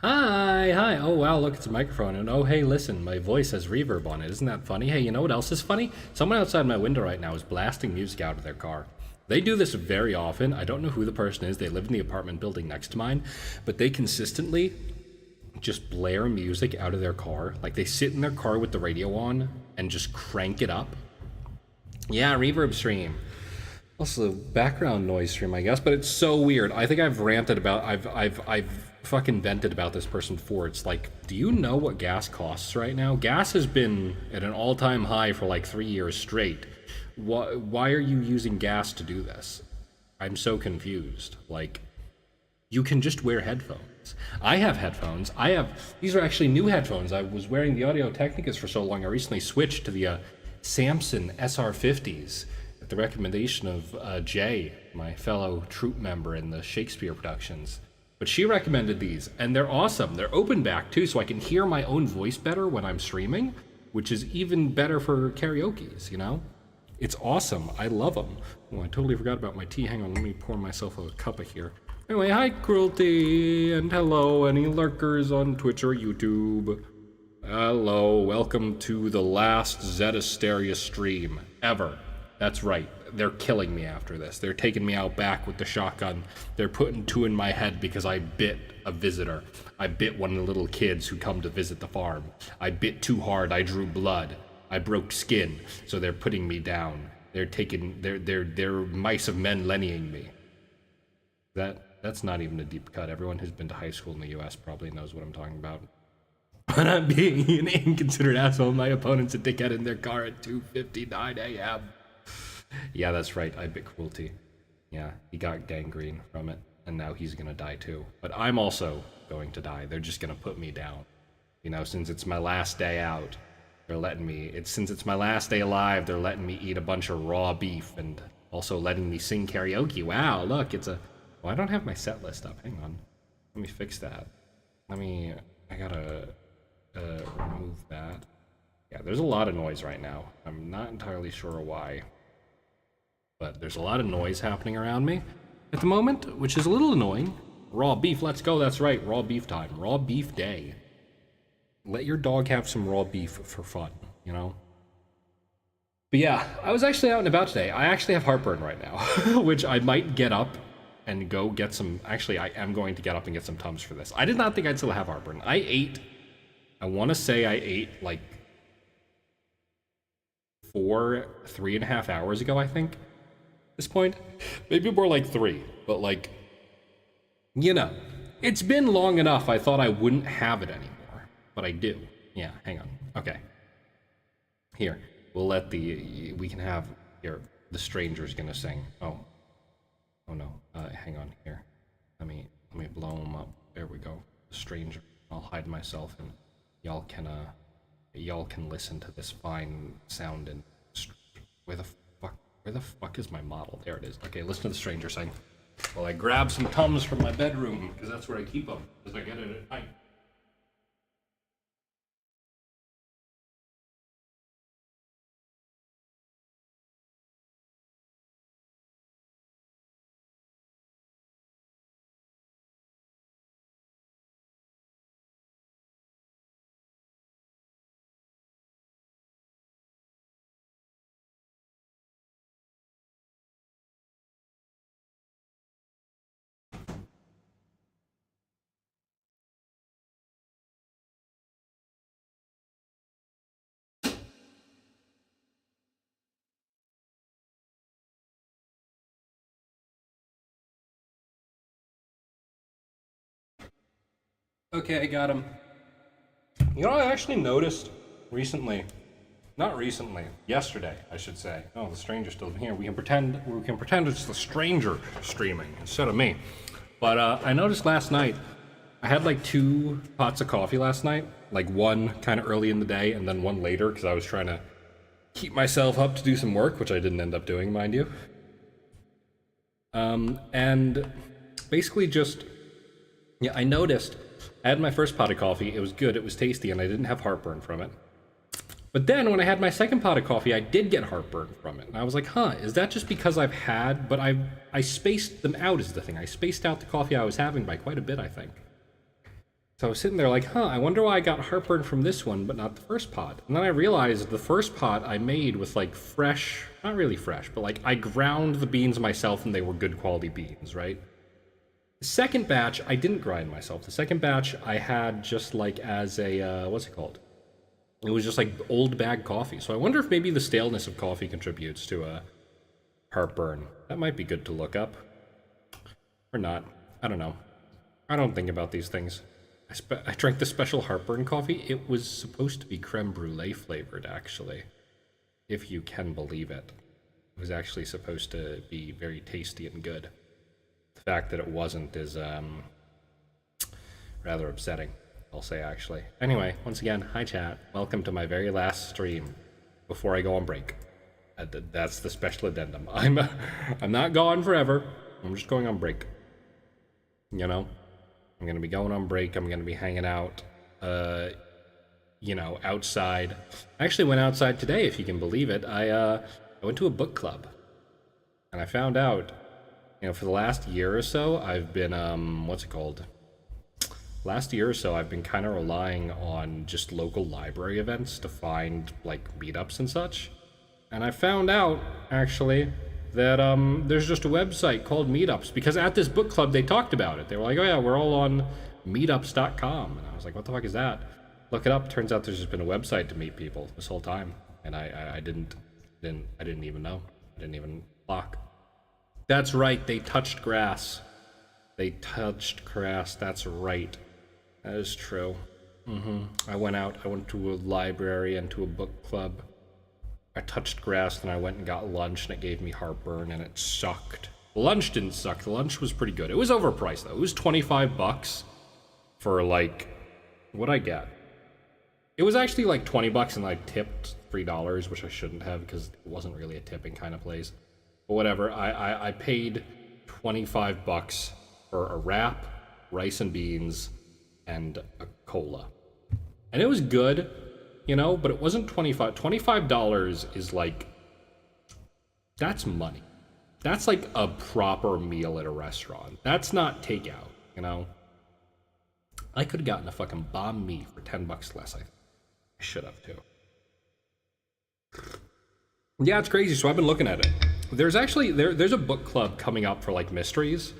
Hi. Oh, wow, look, it's a microphone. And oh, hey, listen, my voice has reverb on it. Isn't that funny? Hey, you know what else is funny? Someone outside my window right now is blasting music out of their car. They do this very often. I don't know who the person is. They live in the apartment building next to mine, but they consistently just blare music out of their car. Like, they sit in their car with the radio on and just crank it up. Yeah, reverb stream. Also, background noise stream, I guess, but it's so weird. I think I've ranted about, I've fucking vented about this person before. It's like, do you know what gas costs right now? Gas has been at an all-time high for like 3 years straight. Why are you using gas to do this? I'm so confused. Like, you can just wear headphones. I have headphones. These are actually new headphones. I was wearing the Audio-Technicas for so long. I recently switched to the Samson SR50s at the recommendation of Jay, my fellow troupe member in the Shakespeare productions. But she recommended these, and they're awesome. They're open back too, so I can hear my own voice better when I'm streaming, which is even better for karaoke's, you know? It's awesome. I love them. Oh, I totally forgot about my tea. Hang on, let me pour myself a cup of here. Anyway, hi Cruelty, and hello any lurkers on Twitch or YouTube. Hello, welcome to the last Zett Asteria stream ever. That's right, they're killing me after this. They're taking me out back with the shotgun. They're putting two in my head because I bit a visitor. I bit one of the little kids who come to visit the farm. I bit too hard, I drew blood. I broke skin, so they're putting me down. They're mice of men lennying me. That's not even a deep cut. Everyone who's been to high school in the US probably knows what I'm talking about. But I'm being an inconsiderate asshole. My opponent's a dickhead in their car at 2:59 a.m. Yeah, that's right. I bit Cruelty. Yeah, he got gangrene from it, and now he's gonna die too. But I'm also going to die. They're just gonna put me down. You know, since it's my last day out, they're letting me, since it's my last day alive, they're letting me eat a bunch of raw beef and also letting me sing karaoke. Wow, look, it's a, well, I don't have my set list up. Hang on. Let me fix that. I gotta remove that. Yeah, there's a lot of noise right now. I'm not entirely sure why, but there's a lot of noise happening around me at the moment, which is a little annoying. Raw beef, let's go. That's right, raw beef time. Raw beef day. Let your dog have some raw beef for fun, you know? But yeah, I was actually out and about today. I actually have heartburn right now, which I might get up and go get some, actually I am going to get up and get some Tums for this. I did not think I'd still have heartburn. I want to say I ate like 3.5 hours ago, I think, at this point. Maybe more like 3, but like, you know, it's been long enough I thought I wouldn't have it anymore. But I do. Yeah, hang on. Okay. Here, we'll let we can have, here, the stranger's gonna sing. Oh no, hang on here. Let me blow him up. There we go. The stranger. I'll hide myself and y'all can listen to this fine sound and where the fuck is my model? There it is. Okay, listen to the stranger sing. Well, I grab some Tums from my bedroom, because that's where I keep them, because I get it at night. Okay, I got him. You know, I actually noticed recently, not recently, yesterday, I should say. Oh, the stranger's still here. We can pretend it's the stranger streaming instead of me. But I noticed last night, I had like 2 pots of coffee last night, like one kind of early in the day and then one later, because I was trying to keep myself up to do some work, which I didn't end up doing, mind you. And basically just, yeah, I noticed I had my first pot of coffee, it was good, it was tasty, and I didn't have heartburn from it. But then when I had my second pot of coffee, I did get heartburn from it. And I was like, huh, is that just because I've had, but I spaced them out is the thing. I spaced out the coffee I was having by quite a bit, I think. So I was sitting there like, huh, I wonder why I got heartburn from this one, but not the first pot. And then I realized the first pot I made with like fresh, not really fresh, but like I ground the beans myself and they were good quality beans, right? The second batch, I didn't grind myself. The second batch I had just like as a, what's it called? It was just like old bag coffee. So I wonder if maybe the staleness of coffee contributes to a heartburn. That might be good to look up. Or not. I don't know. I don't think about these things. I drank the special heartburn coffee. It was supposed to be creme brulee flavored, actually. If you can believe it. It was actually supposed to be very tasty and good. The fact that it wasn't is rather upsetting, I'll say, actually. Anyway, once again, hi chat. Welcome to my very last stream before I go on break. That's the special addendum. I'm not gone forever. I'm just going on break. You know? I'm going to be going on break. I'm going to be hanging out, you know, outside. I actually went outside today, if you can believe it. I went to a book club. And I found out, you know, for the last year or so, I've been, what's it called? Last year or so, I've been kind of relying on just local library events to find, like, meetups and such. And I found out, actually, that there's just a website called Meetups, because at this book club they talked about it. They were like, oh yeah, we're all on meetups.com. And I was like, what the fuck is that? Look it up. Turns out there's just been a website to meet people this whole time. And I didn't even know. I didn't even block. That's right, they touched grass. They touched grass, that's right. That is true. I went to a library and to a book club. I touched grass, then I went and got lunch, and it gave me heartburn, and it sucked. The lunch didn't suck. The lunch was pretty good. It was overpriced, though. It was $25 for, like, what'd I get? It was actually, like, $20, and I tipped $3, which I shouldn't have, because it wasn't really a tipping kind of place. But whatever. I paid $25 for a wrap, rice and beans, and a cola. And it was good. You know, but it wasn't $25 is like, that's money. That's like a proper meal at a restaurant. That's not takeout, you know? I could have gotten a fucking banh mi for $10 less, I should have too. Yeah, it's crazy, so I've been looking at it. There's actually, there's a book club coming up for like mysteries,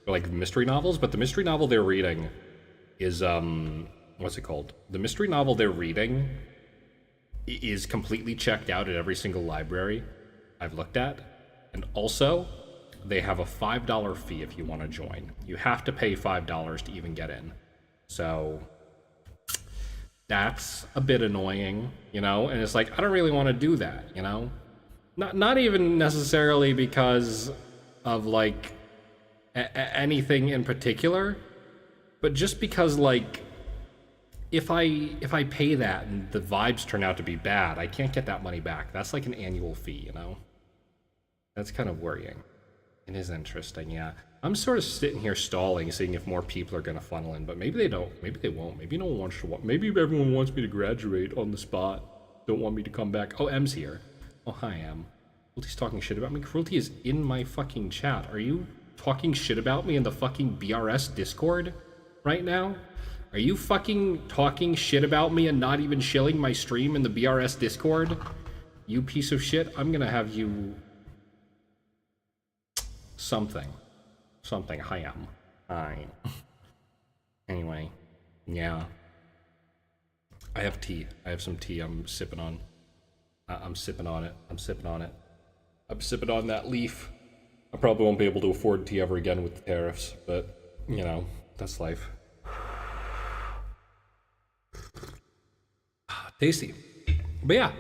or like mystery novels, but the mystery novel they're reading is, what's it called? The mystery novel they're reading is completely checked out at every single library I've looked at. And also, they have a $5 fee if you want to join. You have to pay $5 to even get in. So, that's a bit annoying, you know? And it's like, I don't really want to do that, you know? Not even necessarily because of, like, anything in particular, but just because, like, if I pay that and the vibes turn out to be bad, I can't get that money back. That's like an annual fee, you know? That's kind of worrying. It is interesting, yeah. I'm sort of sitting here stalling, seeing if more people are gonna funnel in, but maybe they don't. Maybe they won't. Maybe no one wants to. Maybe everyone wants me to graduate on the spot. Don't want me to come back. Oh, M's here. Oh, hi, M. Cruelty's talking shit about me. Cruelty is in my fucking chat. Are you talking shit about me in the fucking BRS Discord right now? Are you fucking talking shit about me and not even shilling my stream in the BRS Discord? You piece of shit. I'm gonna have you... Something. Hi, am. Hi. Anyway. Yeah. I have tea. I have some tea I'm sipping on. I'm sipping on it. I'm sipping on that leaf. I probably won't be able to afford tea ever again with the tariffs, but, you know, that's life. Tasty. But yeah.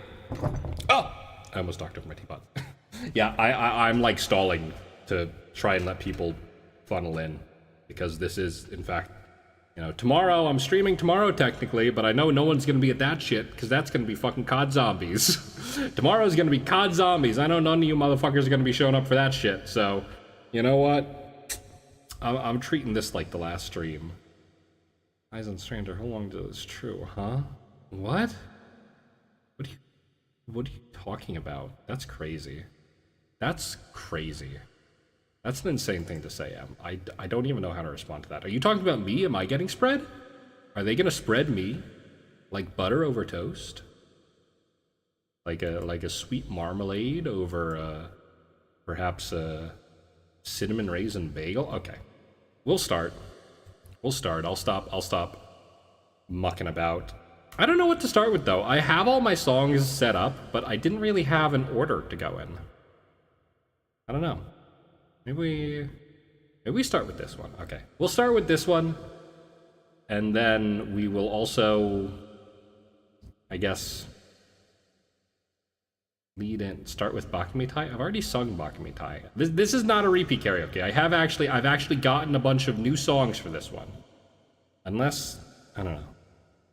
Oh! I almost knocked over my teapot. Yeah, I'm like stalling to try and let people funnel in, because this is, in fact, you know, tomorrow, I'm streaming tomorrow technically, but I know no one's gonna be at that shit, because that's gonna be fucking COD Zombies. Tomorrow's gonna be COD Zombies. I know none of you motherfuckers are gonna be showing up for that shit, so, you know what? I'm treating this like the last stream. Eyes on Stranger, how long is this true, huh? What? What are you talking about? That's crazy. That's crazy. That's an insane thing to say, Em. I don't even know how to respond to that. Are you talking about me? Am I getting spread? Are they gonna spread me like butter over toast? Like a sweet marmalade over perhaps a cinnamon raisin bagel? Okay. We'll start. I'll stop mucking about. I don't know what to start with though. I have all my songs set up, but I didn't really have an order to go in. I don't know. Maybe we start with this one. Okay. We'll start with this one. And then we will also, I guess, start with Bakamitai. I've already sung Bakamitai. This is not a repeat karaoke. I've actually gotten a bunch of new songs for this one. Unless, I don't know.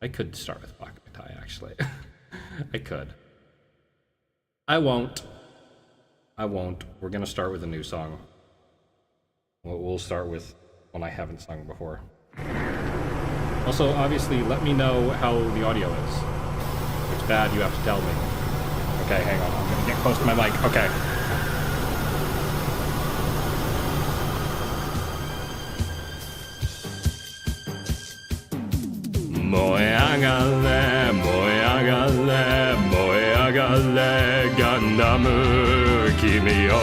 I could start with Bakamitai, actually. I could. I won't. We're gonna start with a new song. We'll start with one I haven't sung before. Also, obviously, let me know how the audio is. If it's bad, you have to tell me. Okay, hang on. I'm gonna get close to my mic. Okay. Moeagale, moeagale, moeagale, Gundam, kimi o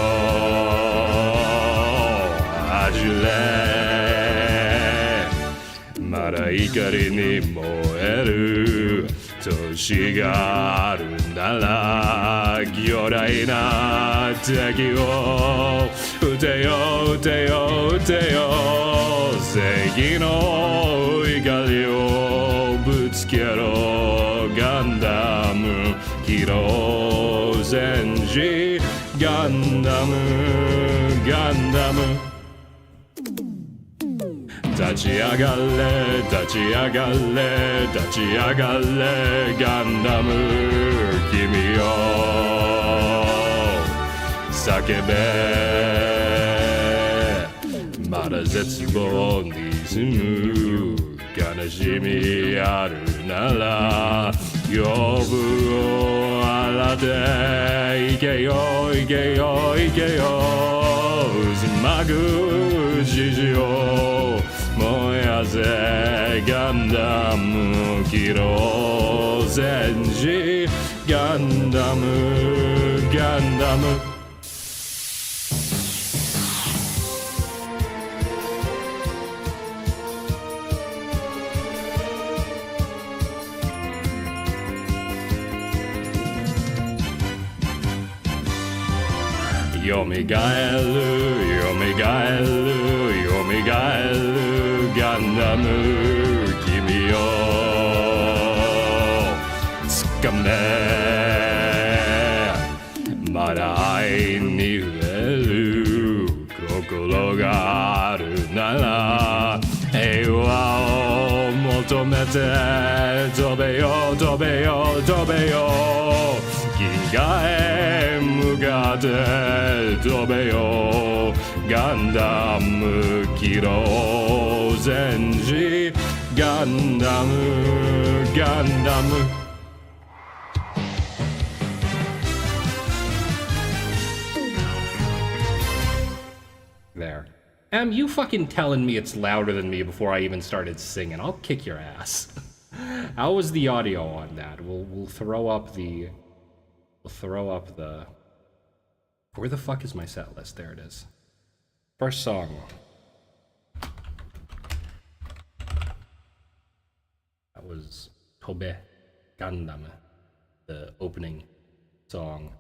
ajure. まだ怒りに燃える年があるなら巨大な敵を撃てよ撃てよ撃てよ正義の怒りをぶつけろガンダム機動戦士ガンダムガンダム立ち上がれ立ち上がれ立ち上がれガンダム君よ叫べまだ絶望に沈む悲しみあるなら呼ぶを洗っていけよいけよいけよ渦巻く獅子を燃やせガンダム機動戦士ガンダムガンダムよみがえるよみがえるよみがえるガンダム君をつかめまだ愛に触れる心があるなら平和を求めて飛べよ飛べよ飛べよ銀河へ向かって飛べよガンダム機動戦士ガンダムガンダムThere. You fucking telling me it's louder than me before I even started singing. I'll kick your ass. How was the audio on that? We'll throw up the... We'll throw up the... Where the fuck is my set list? There it is. First song. That was Tobe Gundam, the opening song.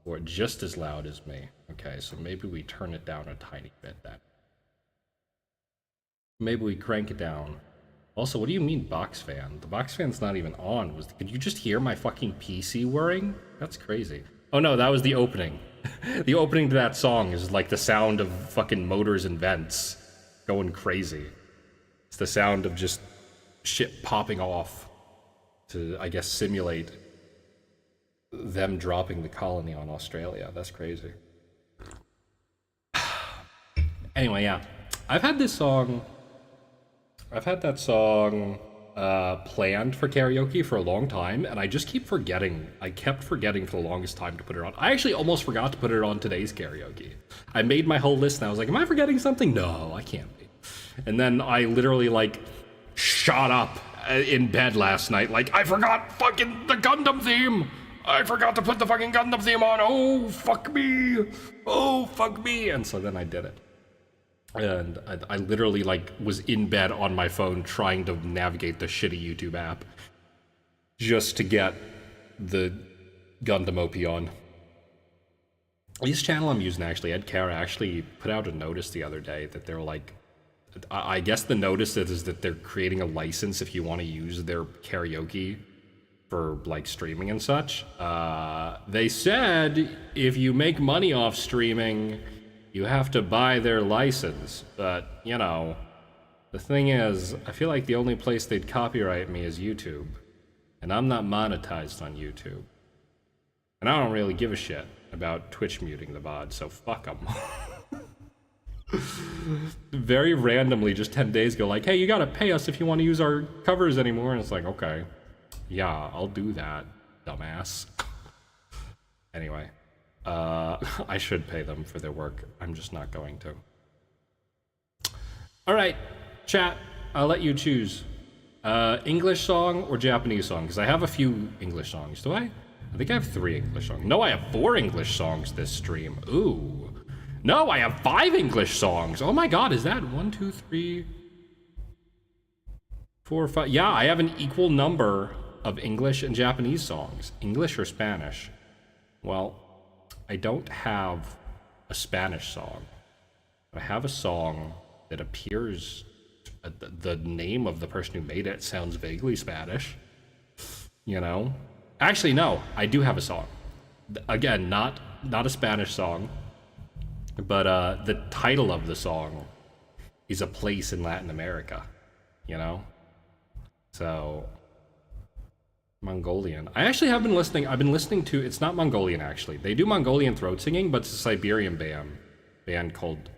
Or just as loud as me. Okay, so maybe we turn it down a tiny bit then. Maybe we crank it down. Also, what do you mean box fan? The box fan's not even on. Could you just hear my fucking PC whirring? That's crazy. Oh no, that was the opening. The opening to that song is like the sound of fucking motors and vents going crazy. It's the sound of just shit popping off to, I guess, simulate them dropping the colony on Australia. That's crazy. Anyway, yeah. I've had that song planned for karaoke for a long time, and I just keep forgetting. I kept forgetting for the longest time to put it on. I actually almost forgot to put it on today's karaoke. I made my whole list, and I was like, am I forgetting something? No, I can't be. And then I literally, like, shot up in bed last night, like, I forgot fucking the Gundam theme. I forgot to put the fucking Gundam theme on. Oh, fuck me. Oh, fuck me. And so then I did it. And I literally, like, was in bed on my phone trying to navigate the shitty YouTube app just to get the Gundam OP on. This channel I'm using, actually, Ed Kara actually put out a notice the other day that they're like, I guess the notice is that they're creating a license if you want to use their karaoke for, like, streaming and such. They said if you make money off streaming, you have to buy their license. But, you know, the thing is, I feel like the only place they'd copyright me is YouTube. And I'm not monetized on YouTube. And I don't really give a shit about Twitch muting the VOD, so fuck them. Very randomly, just 10 days ago, like, hey, you gotta pay us if you want to use our covers anymore. And it's like, okay, yeah, I'll do that, dumbass. Anyway, I should pay them for their work. I'm just not going to. All right, chat, I'll let you choose. English song or Japanese song? Because I have a few English songs. Do I? I think I have 3 English songs. No, I have 4 English songs this stream. Ooh. No, I have 5 English songs. Oh my god, is that 1, 2, 3, 4, 5? Yeah, I have an equal number of English and Japanese songs. English or Spanish? Well, I don't have a Spanish song. I have a song that appears, the name of the person who made it sounds vaguely Spanish. You know? Actually, no, I do have a song. Again, not a Spanish song. But the title of the song is a place in Latin America, you know? So, Mongolian. I actually have been listening, I've been listening to, it's not Mongolian actually. They do Mongolian throat singing, but it's a Siberian band called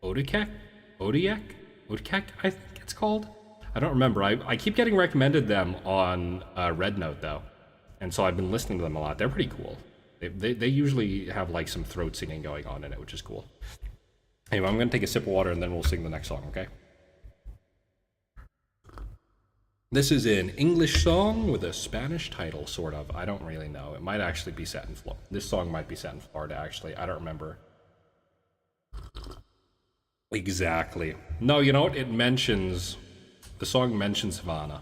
Odiek, I think it's called. I don't remember, I keep getting recommended them on Red Note though. And so I've been listening to them a lot, they're pretty cool. They usually have like some throat singing going on in it, which is cool. Anyway, I'm gonna take a sip of water and then we'll sing the next song, okay? This is an English song with a Spanish title, sort of. I don't really know. It might actually be set in Florida. This song might be set in Florida, actually. I don't remember exactly. No, you know what? The song mentions Havana.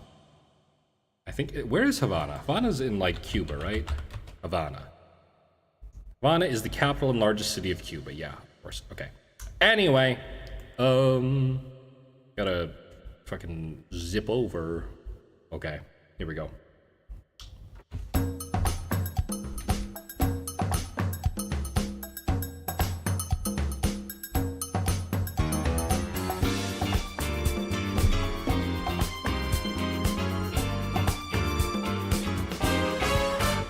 I think, where is Havana? Havana's in like Cuba, right? Havana is the capital and largest city of Cuba. Yeah, of course. Okay. Anyway, gotta fucking zip over. Okay, here we go.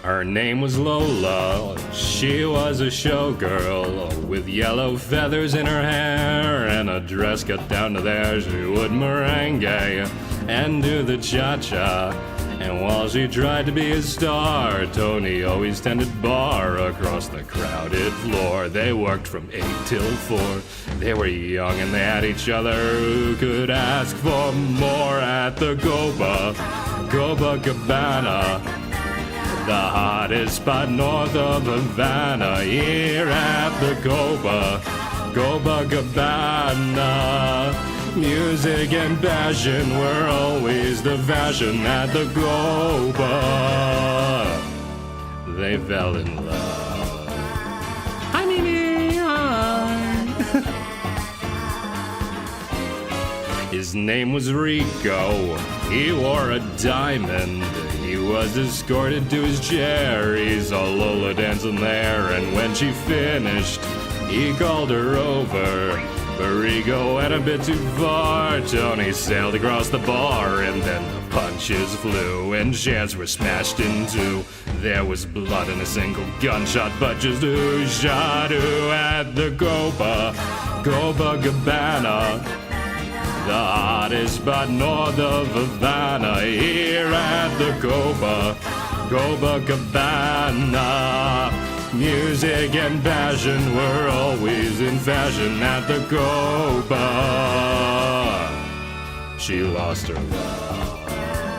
Her name was Lola, she was a showgirl with yellow feathers in her hair and a dress cut down to there. She would merengue and do the cha-cha, and while she tried to be a star, Tony always tended bar across the crowded floor. They worked from 8 till 4, they were young and they had each other. Who could ask for more at the Goba Cabana? The hottest spot north of Havana, here at the Goba Cabana. Music and passion were always the fashion at the Goba. They fell in love. Hi, Mimi. Hi. His name was Rico. He wore a diamond. He was escorted to his chair. He saw Lola dancing there, and when she finished, he called her over. But Rico went a bit too far. Tony sailed across the bar, and then the punches flew, and chairs were smashed in two. There was blood in a single gunshot, but just who shot who at the Goba Cabana? The hottest spot north of Havana, here at the Goba Cabana. Music and passion were always in fashion at the Goba. She lost her love.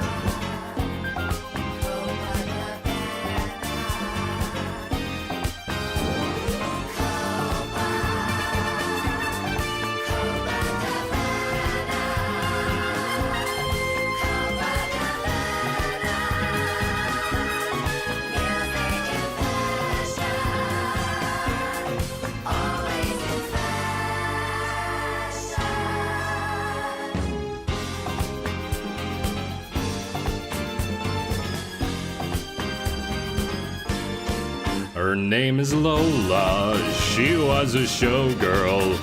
Her name is Lola, she was a showgirl.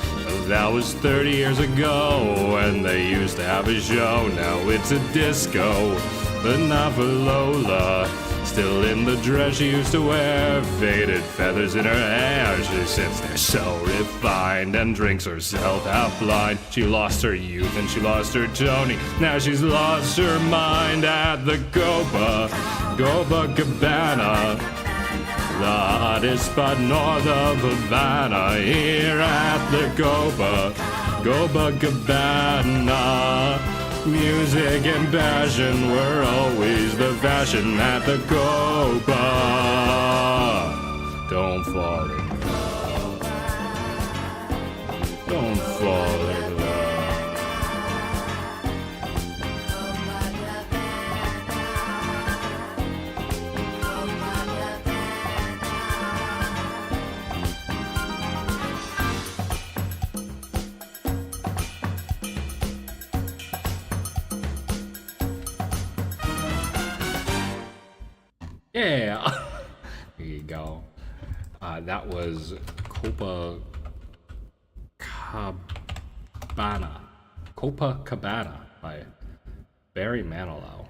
That was 30 years ago, and they used to have a show. Now it's a disco, but not for Lola. Still in the dress she used to wear, faded feathers in her hair. She sits there so refined and drinks herself half blind. She lost her youth and she lost her Tony. Now she's lost her mind at the Copacabana, the hottest spot north of Havana. Here at the Copacabana, music and passion were always the fashion at the Copa. Don't fall in love. Don't fall in love. Yeah, there you go. That was Copacabana by Barry Manilow.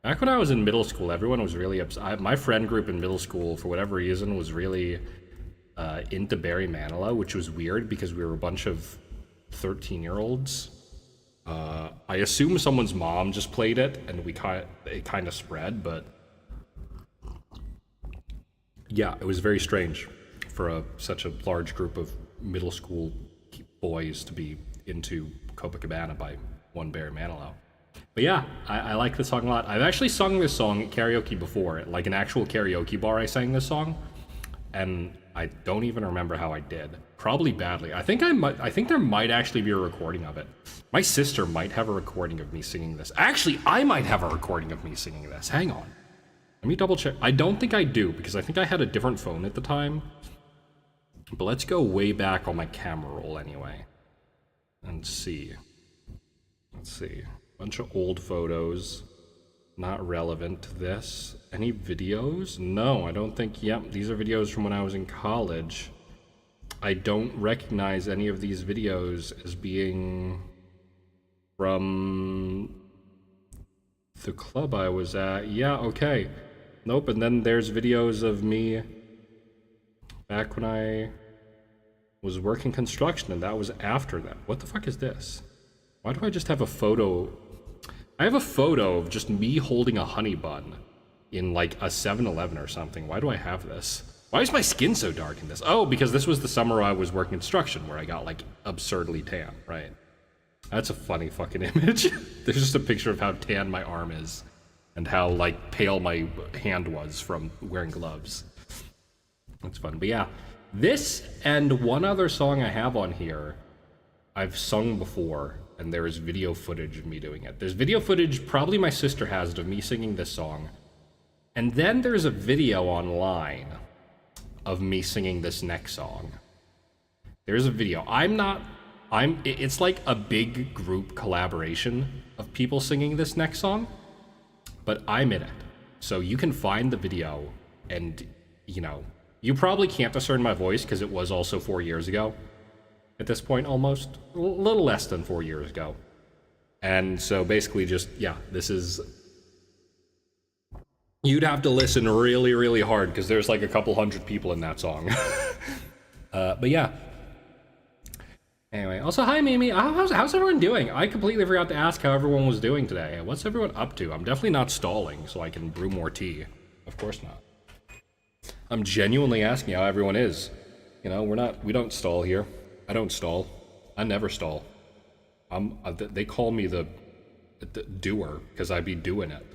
Back when I was in middle school, everyone was really upset. My friend group in middle school, for whatever reason, was really into Barry Manilow, which was weird because we were a bunch of 13-year-olds. I assume someone's mom just played it, and it kind of spread, but yeah, it was very strange for such a large group of middle school boys to be into Copacabana by one Barry Manilow. But yeah, I like this song a lot. I've actually sung this song at karaoke before, at like an actual karaoke bar. I sang this song, and I don't even remember how I did. Probably badly. I think there might actually be a recording of it. My sister might have a recording of me singing this. Actually, I might have a recording of me singing this. Hang on. Let me double check. I don't think I do, because I think I had a different phone at the time. But let's go way back on my camera roll anyway. And see. Let's see. Bunch of old photos. Not relevant to this. Any videos? No, I don't think. Yep, these are videos from when I was in college. I don't recognize any of these videos as being from the club I was at. Yeah, okay. Nope, and then there's videos of me back when I was working construction, and that was after that. What the fuck is this? Why do I just have a photo? I have a photo of just me holding a honey bun in like a 7-Eleven or something. Why do I have this? Why is my skin so dark in this? Oh, because this was the summer I was working construction where I got like absurdly tan, right? That's a funny fucking image. There's just a picture of how tan my arm is and how like pale my hand was from wearing gloves. That's fun. But yeah, this and one other song I have on here I've sung before, and there is video footage of me doing it. There's video footage, probably my sister has it, of me singing this song. And then there's a video online of me singing this next song. There's a video. It's like a big group collaboration of people singing this next song, but I'm in it. So you can find the video, and, you know, you probably can't discern my voice because it was also 4 years ago. At this point, almost. A little less than 4 years ago. And so basically just, yeah, this is... You'd have to listen really, really hard because there's like a couple hundred people in that song. But yeah. Anyway, also, hi, Mimi. How's everyone doing? I completely forgot to ask how everyone was doing today. What's everyone up to? I'm definitely not stalling, so I can brew more tea. Of course not. I'm genuinely asking how everyone is. You know, we don't stall here. I don't stall. I never stall. They call me the doer, because I be doing it.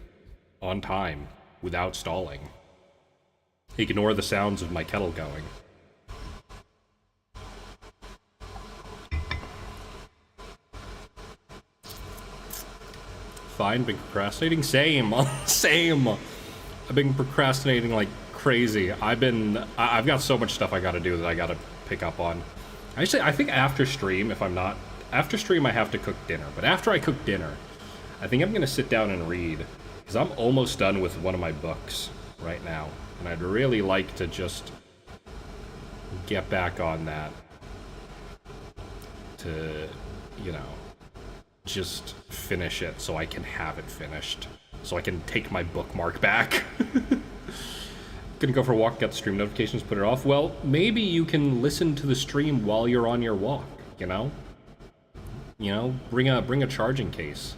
On time, without stalling. Ignore the sounds of my kettle going. Fine, been procrastinating? Same. Same. I've been procrastinating like crazy. I've got so much stuff I gotta do that I gotta pick up on. Actually, I think after stream, after stream I have to cook dinner, but after I cook dinner, I think I'm gonna sit down and read, because I'm almost done with one of my books right now. And I'd really like to just get back on that. To, you know, just finish it so I can have it finished. So I can take my bookmark back. Gonna go for a walk, get the stream notifications, put it off. Well, maybe you can listen to the stream while you're on your walk, you know? You know, bring a charging case.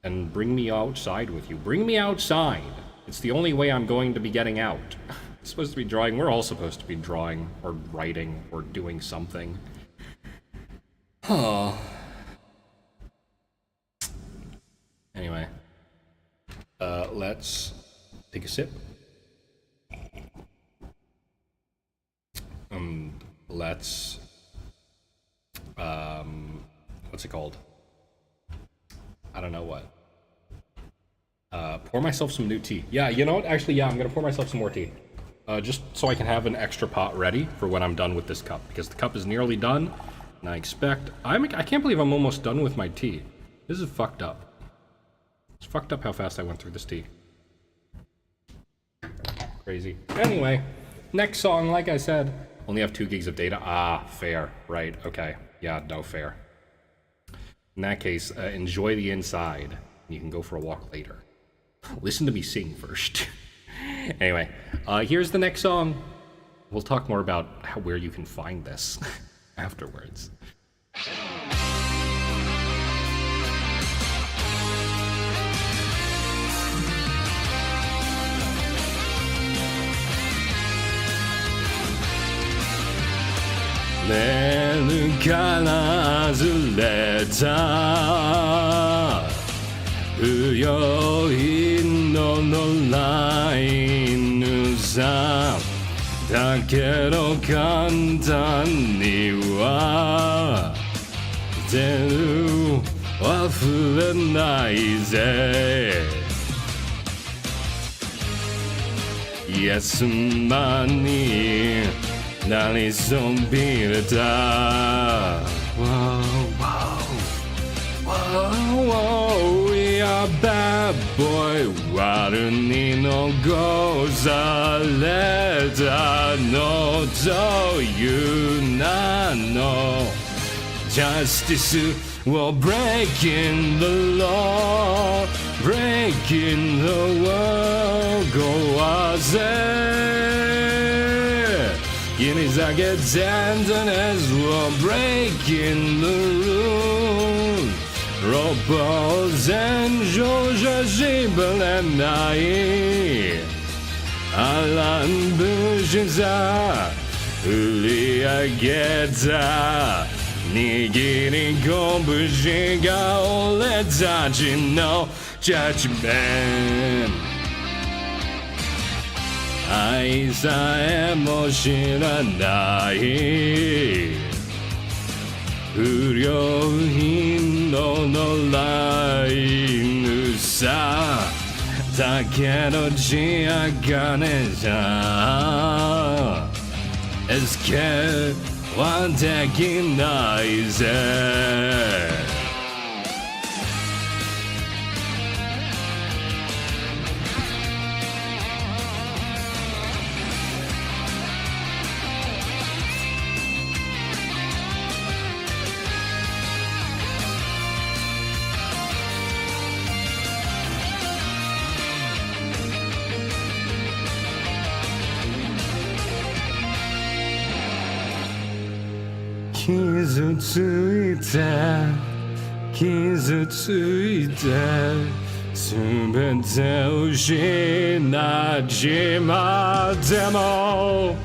And bring me outside with you. Bring me outside! It's the only way I'm going to be getting out. It's supposed to be drawing. We're all supposed to be drawing, or writing, or doing something. Huh. Anyway. Let's take a sip. Let's... what's it called? I don't know what. Pour myself some new tea. Yeah, you know what? Actually, yeah, I'm gonna pour myself some more tea. Just so I can have an extra pot ready for when I'm done with this cup. Because the cup is nearly done, and I expect... I can't believe I'm almost done with my tea. This is fucked up. It's fucked up how fast I went through this tea. Crazy. Anyway, next song, like I said, only have 2 gigs of data. Ah, fair. Right, okay. Yeah, no, fair. In that case, enjoy the inside. You can go for a walk later. Listen to me sing first. Anyway, here's the next song. We'll talk more about where you can find this afterwards.レールからずれた不用品の野良犬さだけど簡単には出る溢れないぜ休まになりそびれた Whoa, yeah, bad boy 悪に残されたのという名の Justice will breaking the law breaking the world go was Guineas I get tenderness while breaking the rules. Robots and Georgia Gibel and I. Alan Bushza, Ulia Geta, Nigiri Gobushiga, all let's no judgment. 愛さえも知らない不良品の野良犬さだけど地上がねじゃエスケはできないぜ傷ついて傷ついて全て失っちまっても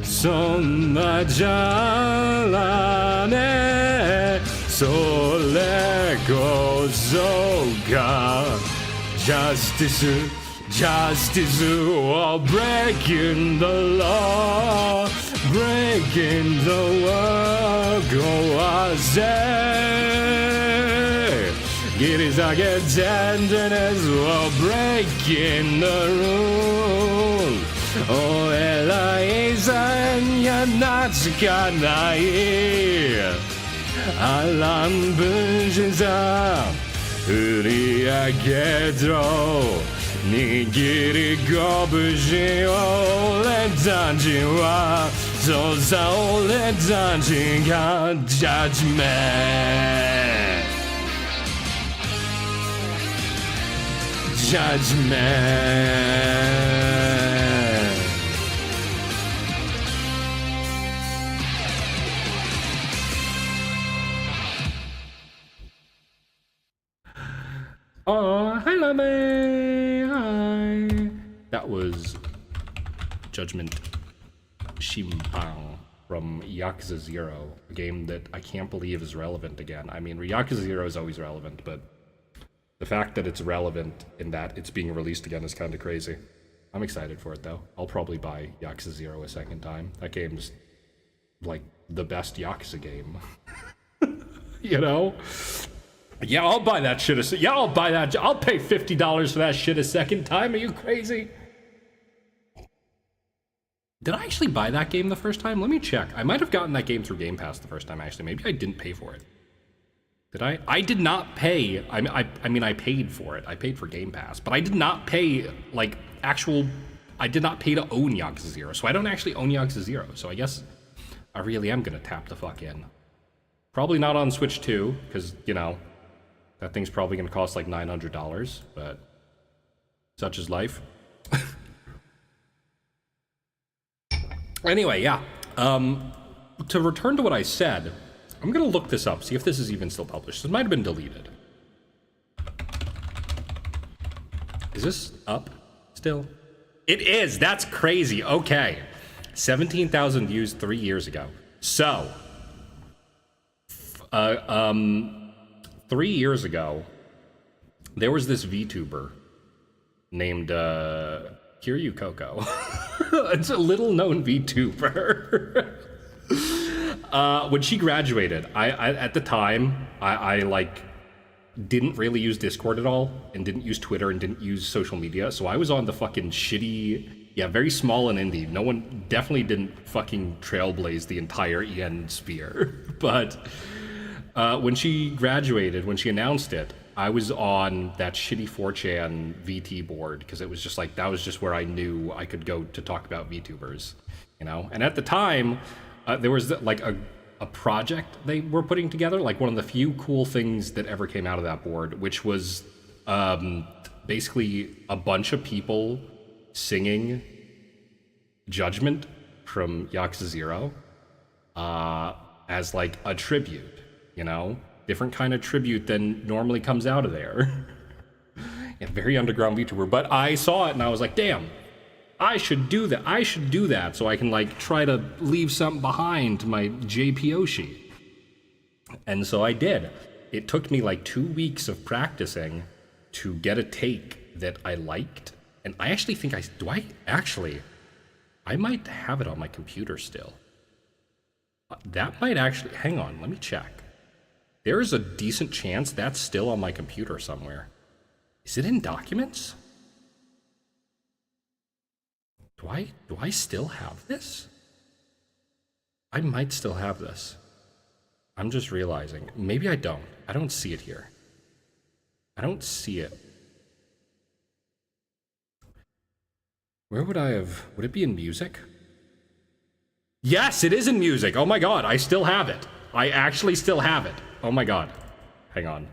そんなじゃらねそれこそが Justice Justice while breaking the law breaking the world go as Giddies I get tenderness while breaking the rules Oh Eliza and Yanatsukanai Alan Bushza 振り上げろ握り拳を俺たちはそうさ俺たちがジャッジメントジャッジメントOh, hi, Lame. Hi. That was Judgment Shimpang from Yakuza 0, a game that I can't believe is relevant again. I mean, Yakuza 0 is always relevant, but the fact that it's relevant in that it's being released again is kind of crazy. I'm excited for it, though. I'll probably buy Yakuza 0 a second time. That game's, like, the best Yakuza game. You know? Yeah, I'll buy that shit. Yeah, I'll buy that. I'll pay $50 for that shit a second time. Are you crazy? Did I actually buy that game the first time? Let me check. I might have gotten that game through Game Pass the first time, actually. Maybe I didn't pay for it. Did I? I did not pay. I mean, I paid for it. I paid for Game Pass. But I did not pay, like, actual... I did not pay to own Yakuza 0. So I don't actually own Yakuza 0. So I guess I really am going to tap the fuck in. Probably not on Switch 2, because, you know... That thing's probably going to cost like $900, but such is life. Anyway, yeah. To return to what I said, I'm going to look this up, see if this is even still published. It might have been deleted. Is this up still? It is! That's crazy! Okay. 17,000 views 3 years ago. So, 3 years ago, there was this VTuber named Kiryu Coco. It's a little-known VTuber. When she graduated, I at the time, I like didn't really use Discord at all, and didn't use Twitter, and didn't use social media. So I was on the fucking shitty, yeah, very small and indie. No one definitely didn't fucking trailblaze the entire EN sphere, but. When she graduated, when she announced it, I was on that shitty 4chan VT board, because it was just like, that was just where I knew I could go to talk about VTubers, you know? And at the time, there was like a project they were putting together, like one of the few cool things that ever came out of that board, which was basically a bunch of people singing Judgment from Yakuza 0 as like a tribute. You know, different kind of tribute than normally comes out of there. Yeah, very underground VTuber, but I saw it and I was like, damn, I should do that. I should do that so I can like try to leave something behind to my JPO sheet. And so I did. It took me like 2 weeks of practicing to get a take that I liked. And I actually think I might have it on my computer still. That might actually, hang on, let me check. There is a decent chance that's still on my computer somewhere. Is it in documents? Do I still have this? I might still have this. I'm just realizing. Maybe I don't. I don't see it here. I don't see it. Where would I have... Would it be in music? Yes, it is in music! Oh my god, I still have it. I actually still have it. Oh my god. Hang on.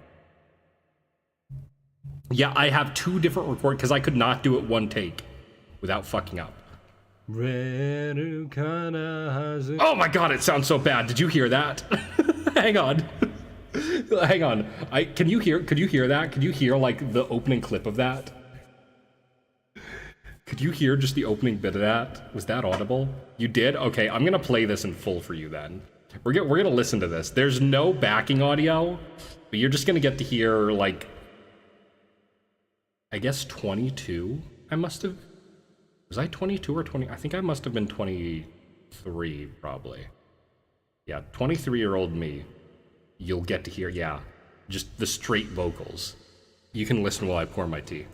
Yeah, I have 2 different records because I could not do it one take without fucking up. Oh my god, it sounds so bad. Did you hear that? Hang on. Hang on. Could you hear that? Could you hear like the opening clip of that? Could you hear just the opening bit of that? Was that audible? You did? Okay, I'm gonna play this in full for you then. We're gonna listen to this. There's no backing audio, but you're just gonna get to hear, like, I guess 22, I must have... Was I 22 or 20? I think I must have been 23, probably. Yeah, 23-year-old me. You'll get to hear, yeah, just the straight vocals. You can listen while I pour my tea.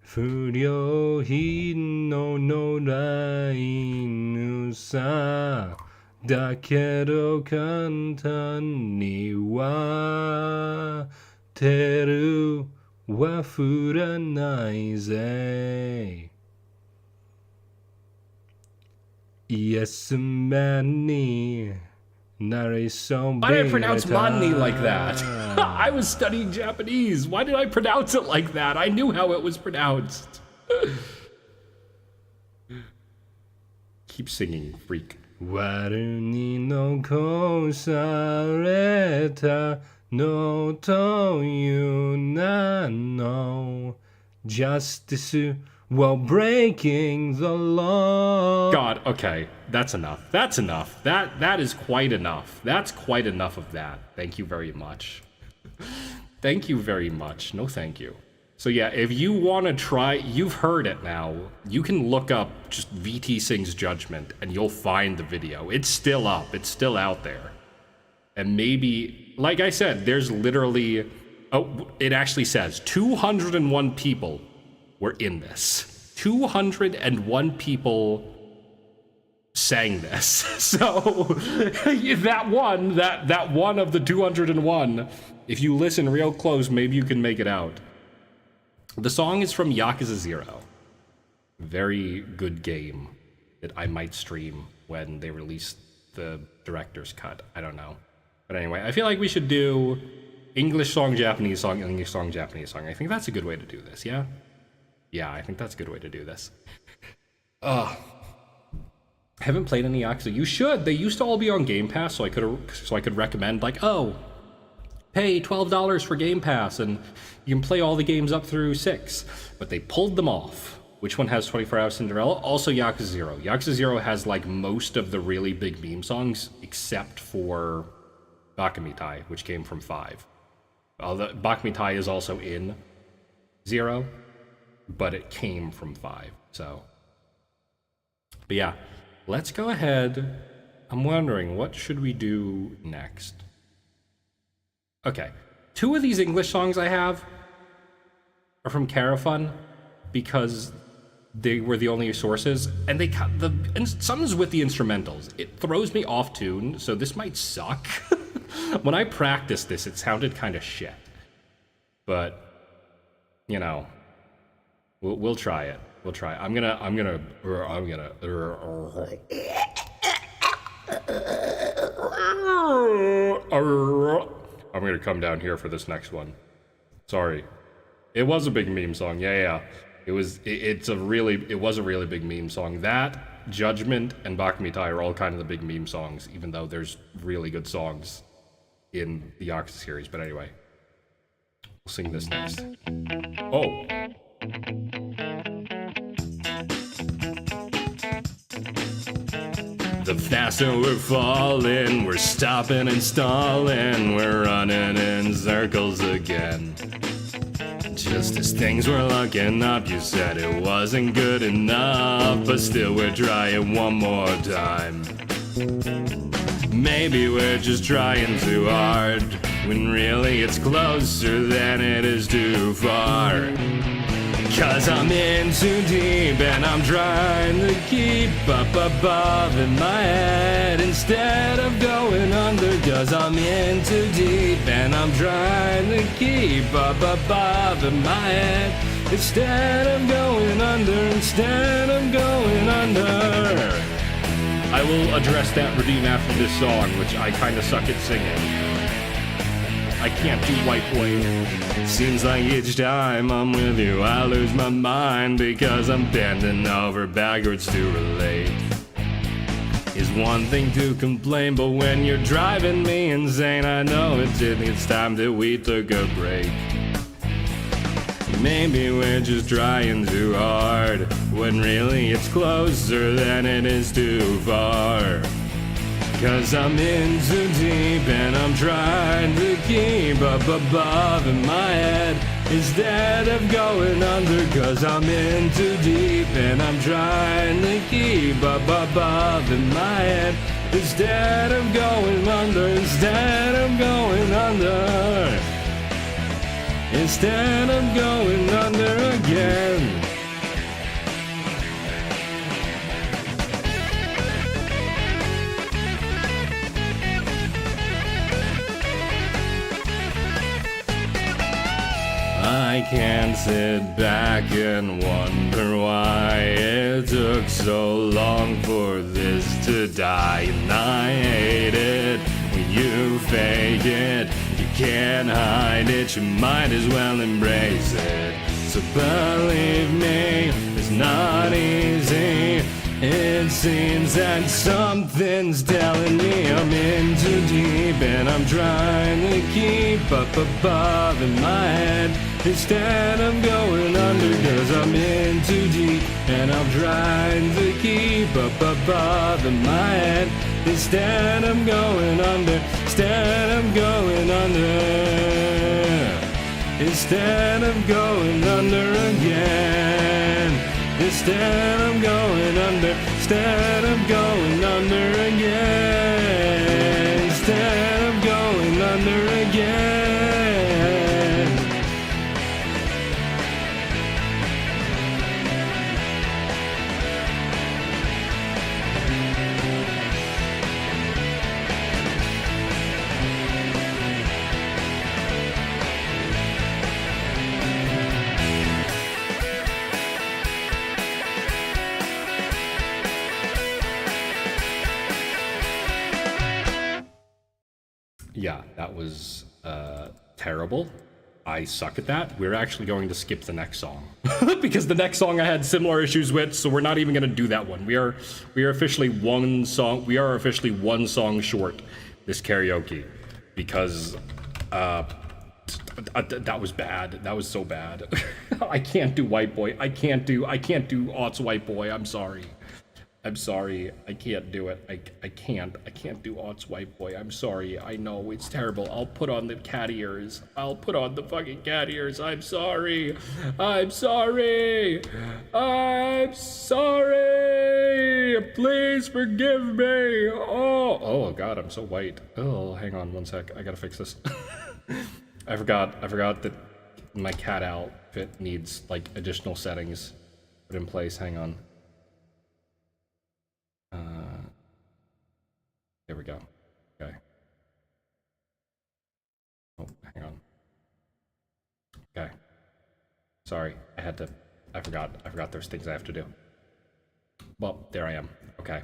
不良品の野良犬さだけど簡単にはてるは降らないぜ。Yes, money. Why did I pronounce money like that? I was studying Japanese. Why did I pronounce it like that? I knew how it was pronounced. Keep singing, freak. 悪に残されたのという名の justice while breaking the law. God, okay, that's enough. That's enough. That is quite enough. That's quite enough of that. Thank you very much. Thank you very much. No, thank you. So yeah, if you want to try, you've heard it now. You can look up just VT Sings Judgment and you'll find the video. It's still up. It's still out there. And maybe, like I said, there's literally, oh, it actually says 201 people were in this. 201 people sang this. So that one of the 201, if you listen real close, maybe you can make it out. The song is from Yakuza 0. Very good game that I might stream when they release the director's cut. I don't know. But anyway, I feel like we should do English song, Japanese song, English song, Japanese song. I think that's a good way to do this, yeah? Yeah, I think that's a good way to do this. I haven't played any Yakuza. You should. They used to all be on Game Pass, so I could recommend, like, oh, pay $12 for Game Pass and you can play all the games up through 6. But they pulled them off. Which one has 24 Hours Cinderella? Also Yakuza 0. Yakuza 0 has like most of the really big meme songs except for Bakamitai, which came from 5. Bakamitai is also in 0, but it came from 5, so. But yeah, let's go ahead. I'm wondering, what should we do next? Okay, 2 of these English songs I have are from Carafun because they were the only sources, and and something's with the instrumentals. It throws me off tune, so this might suck. When I practiced this, it sounded kind of shit. But, you know, we'll try it. We'll try it. I'm gonna come down here for this next one. Sorry. It was a big meme song. Yeah. It was a really big meme song. That, Judgment, and Bakamitai are all kind of the big meme songs, even though there's really good songs in the Yakuza series. But anyway, we'll sing this next. Oh. The faster we're falling, we're stopping and stalling, we're running in circles again. Just as things were looking up, you said it wasn't good enough, but still we're trying one more time. Maybe we're just trying too hard, when really it's closer than it is too far. 'Cause I'm in too deep and I'm trying to keep up above in my head instead of going under. 'Cause I'm in too deep and I'm trying to keep up above in my head instead of going under, instead of going under. I will address that redeem after this song, which I kinda suck at singing. I can't do white boy. Seems like each time I'm with you I lose my mind because I'm bending over backwards to relate. It's one thing to complain, but when you're driving me insane, I know it's time that we took a break. Maybe we're just trying too hard, when really it's closer than it is too far. 'Cause I'm in too deep and I'm trying to keep up above in my head instead of going under. 'Cause I'm in too deep and I'm trying to keep up above in my head instead of going under, instead of going under, instead of going under again. I can't sit back and wonder why it took so long for this to die. And I hate it when you fake it. You can't hide it, you might as well embrace it. So believe me, it's not easy. It seems that something's telling me I'm in too deep, and I'm trying to keep up above in my head instead of going under, 'cause I'm in too deep, and I'm trying to keep up above in my head instead of going under, instead of going under, instead of going under again. Instead of going under, instead of going under again, instead of going under again. Yeah, that was terrible. I suck at that. We're actually going to skip the next song because the next song I had similar issues with, so we're not even going to do that one. We are officially one song. We are officially one song short this karaoke because that was bad. That was so bad. I can't do White Boy. I can't do Aughts White Boy. I'm sorry. I can't do it. I can't do Aughts White Boy. I'm sorry. I know it's terrible. I'll put on the cat ears. I'll put on the fucking cat ears. I'm sorry. Please forgive me. Oh God, I'm so white. Oh, hang on one sec. I gotta fix this. I forgot that my cat outfit needs like additional settings put in place. Hang on. There we go. Okay. Oh, hang on. Okay. Sorry, I forgot there's things I have to do. Well, there I am. Okay.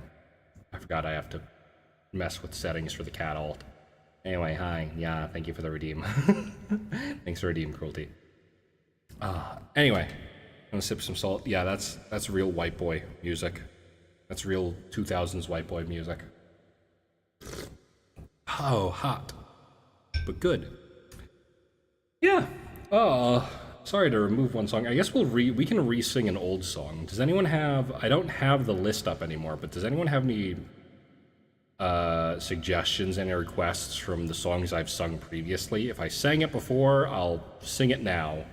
I forgot I have to mess with settings for the cat alt. Anyway, hi. Yeah, thank you for the redeem. Thanks for redeem, Cruelty. Anyway, I'm gonna sip some salt. Yeah, that's real white boy music. That's real 2000s white boy music. Oh, hot. But good. Yeah. Sorry to remove one song. I guess we can re-sing an old song. Does anyone have... I don't have the list up anymore, but does anyone have any suggestions, any requests from the songs I've sung previously? If I sang it before, I'll sing it now.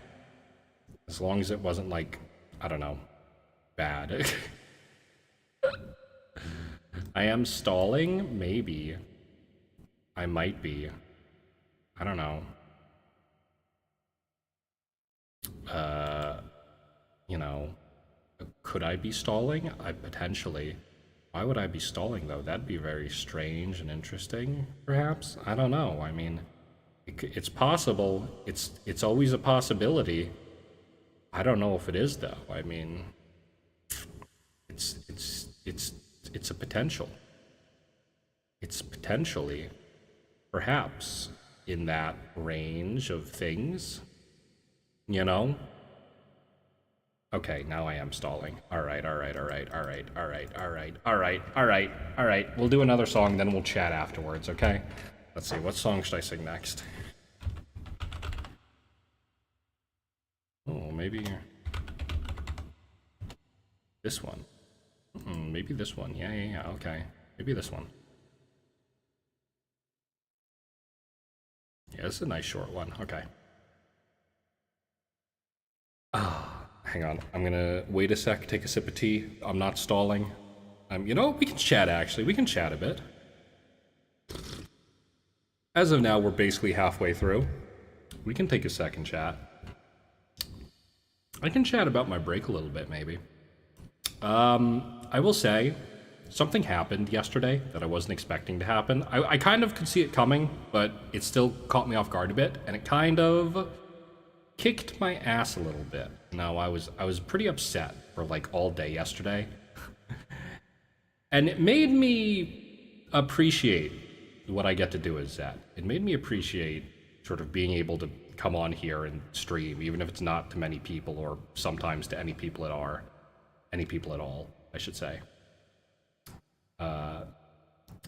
As long as it wasn't like, I don't know, bad. I am stalling? Maybe. I might be. I don't know. You know, could I be stalling? Potentially. Why would I be stalling, though? That'd be very strange and interesting, perhaps? I don't know. I mean, it's possible. It's always a possibility. I don't know if it is, though. I mean, it's a potential. It's potentially, perhaps, in that range of things, you know? Okay, now I am stalling. All right. We'll do another song, then we'll chat afterwards, okay? Let's see, what song should I sing next? Oh, maybe this one. Maybe this one. Yeah, okay. Maybe this one. Yeah, this is a nice short one. Okay. Hang on. I'm gonna wait a sec, take a sip of tea. I'm not stalling. You know, we can chat, actually. We can chat a bit. As of now, we're basically halfway through. We can take a second chat. I can chat about my break a little bit, maybe. I will say, something happened yesterday that I wasn't expecting to happen. I kind of could see it coming, but it still caught me off guard a bit, and it kind of kicked my ass a little bit. No, I was pretty upset for like all day yesterday. And it made me appreciate what I get to do as Zett. It made me appreciate sort of being able to come on here and stream, even if it's not to many people or sometimes to any people at all, I should say.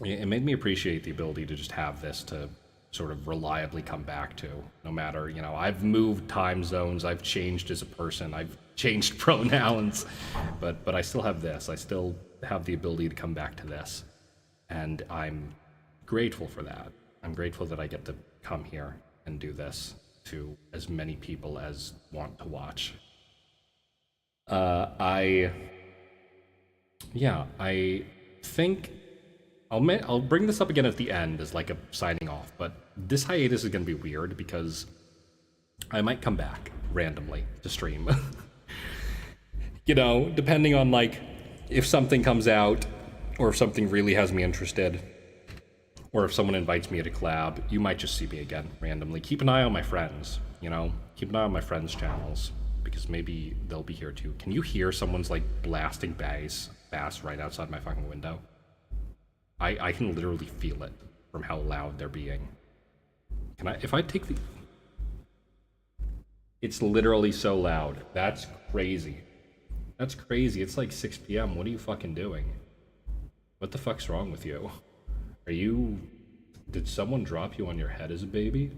It made me appreciate the ability to just have this to sort of reliably come back to, no matter, you know, I've moved time zones, I've changed as a person, I've changed pronouns, but I still have this. I still have the ability to come back to this, and I'm grateful for that. I'm grateful that I get to come here and do this to as many people as want to watch. I think I'll bring this up again at the end as like a signing off, but this hiatus is gonna be weird because I might come back randomly to stream. You know, depending on like if something comes out or if something really has me interested, or if someone invites me to collab, you might just see me again randomly. Keep an eye on my friends, you know? Keep an eye on my friends' channels, because maybe they'll be here too. Can you hear someone's like blasting bass right outside my fucking window? I can literally feel it from how loud they're being. If I take the... It's literally so loud. That's crazy. That's crazy. It's like 6 p.m. What are you fucking doing? What the fuck's wrong with you? Did someone drop you on your head as a baby?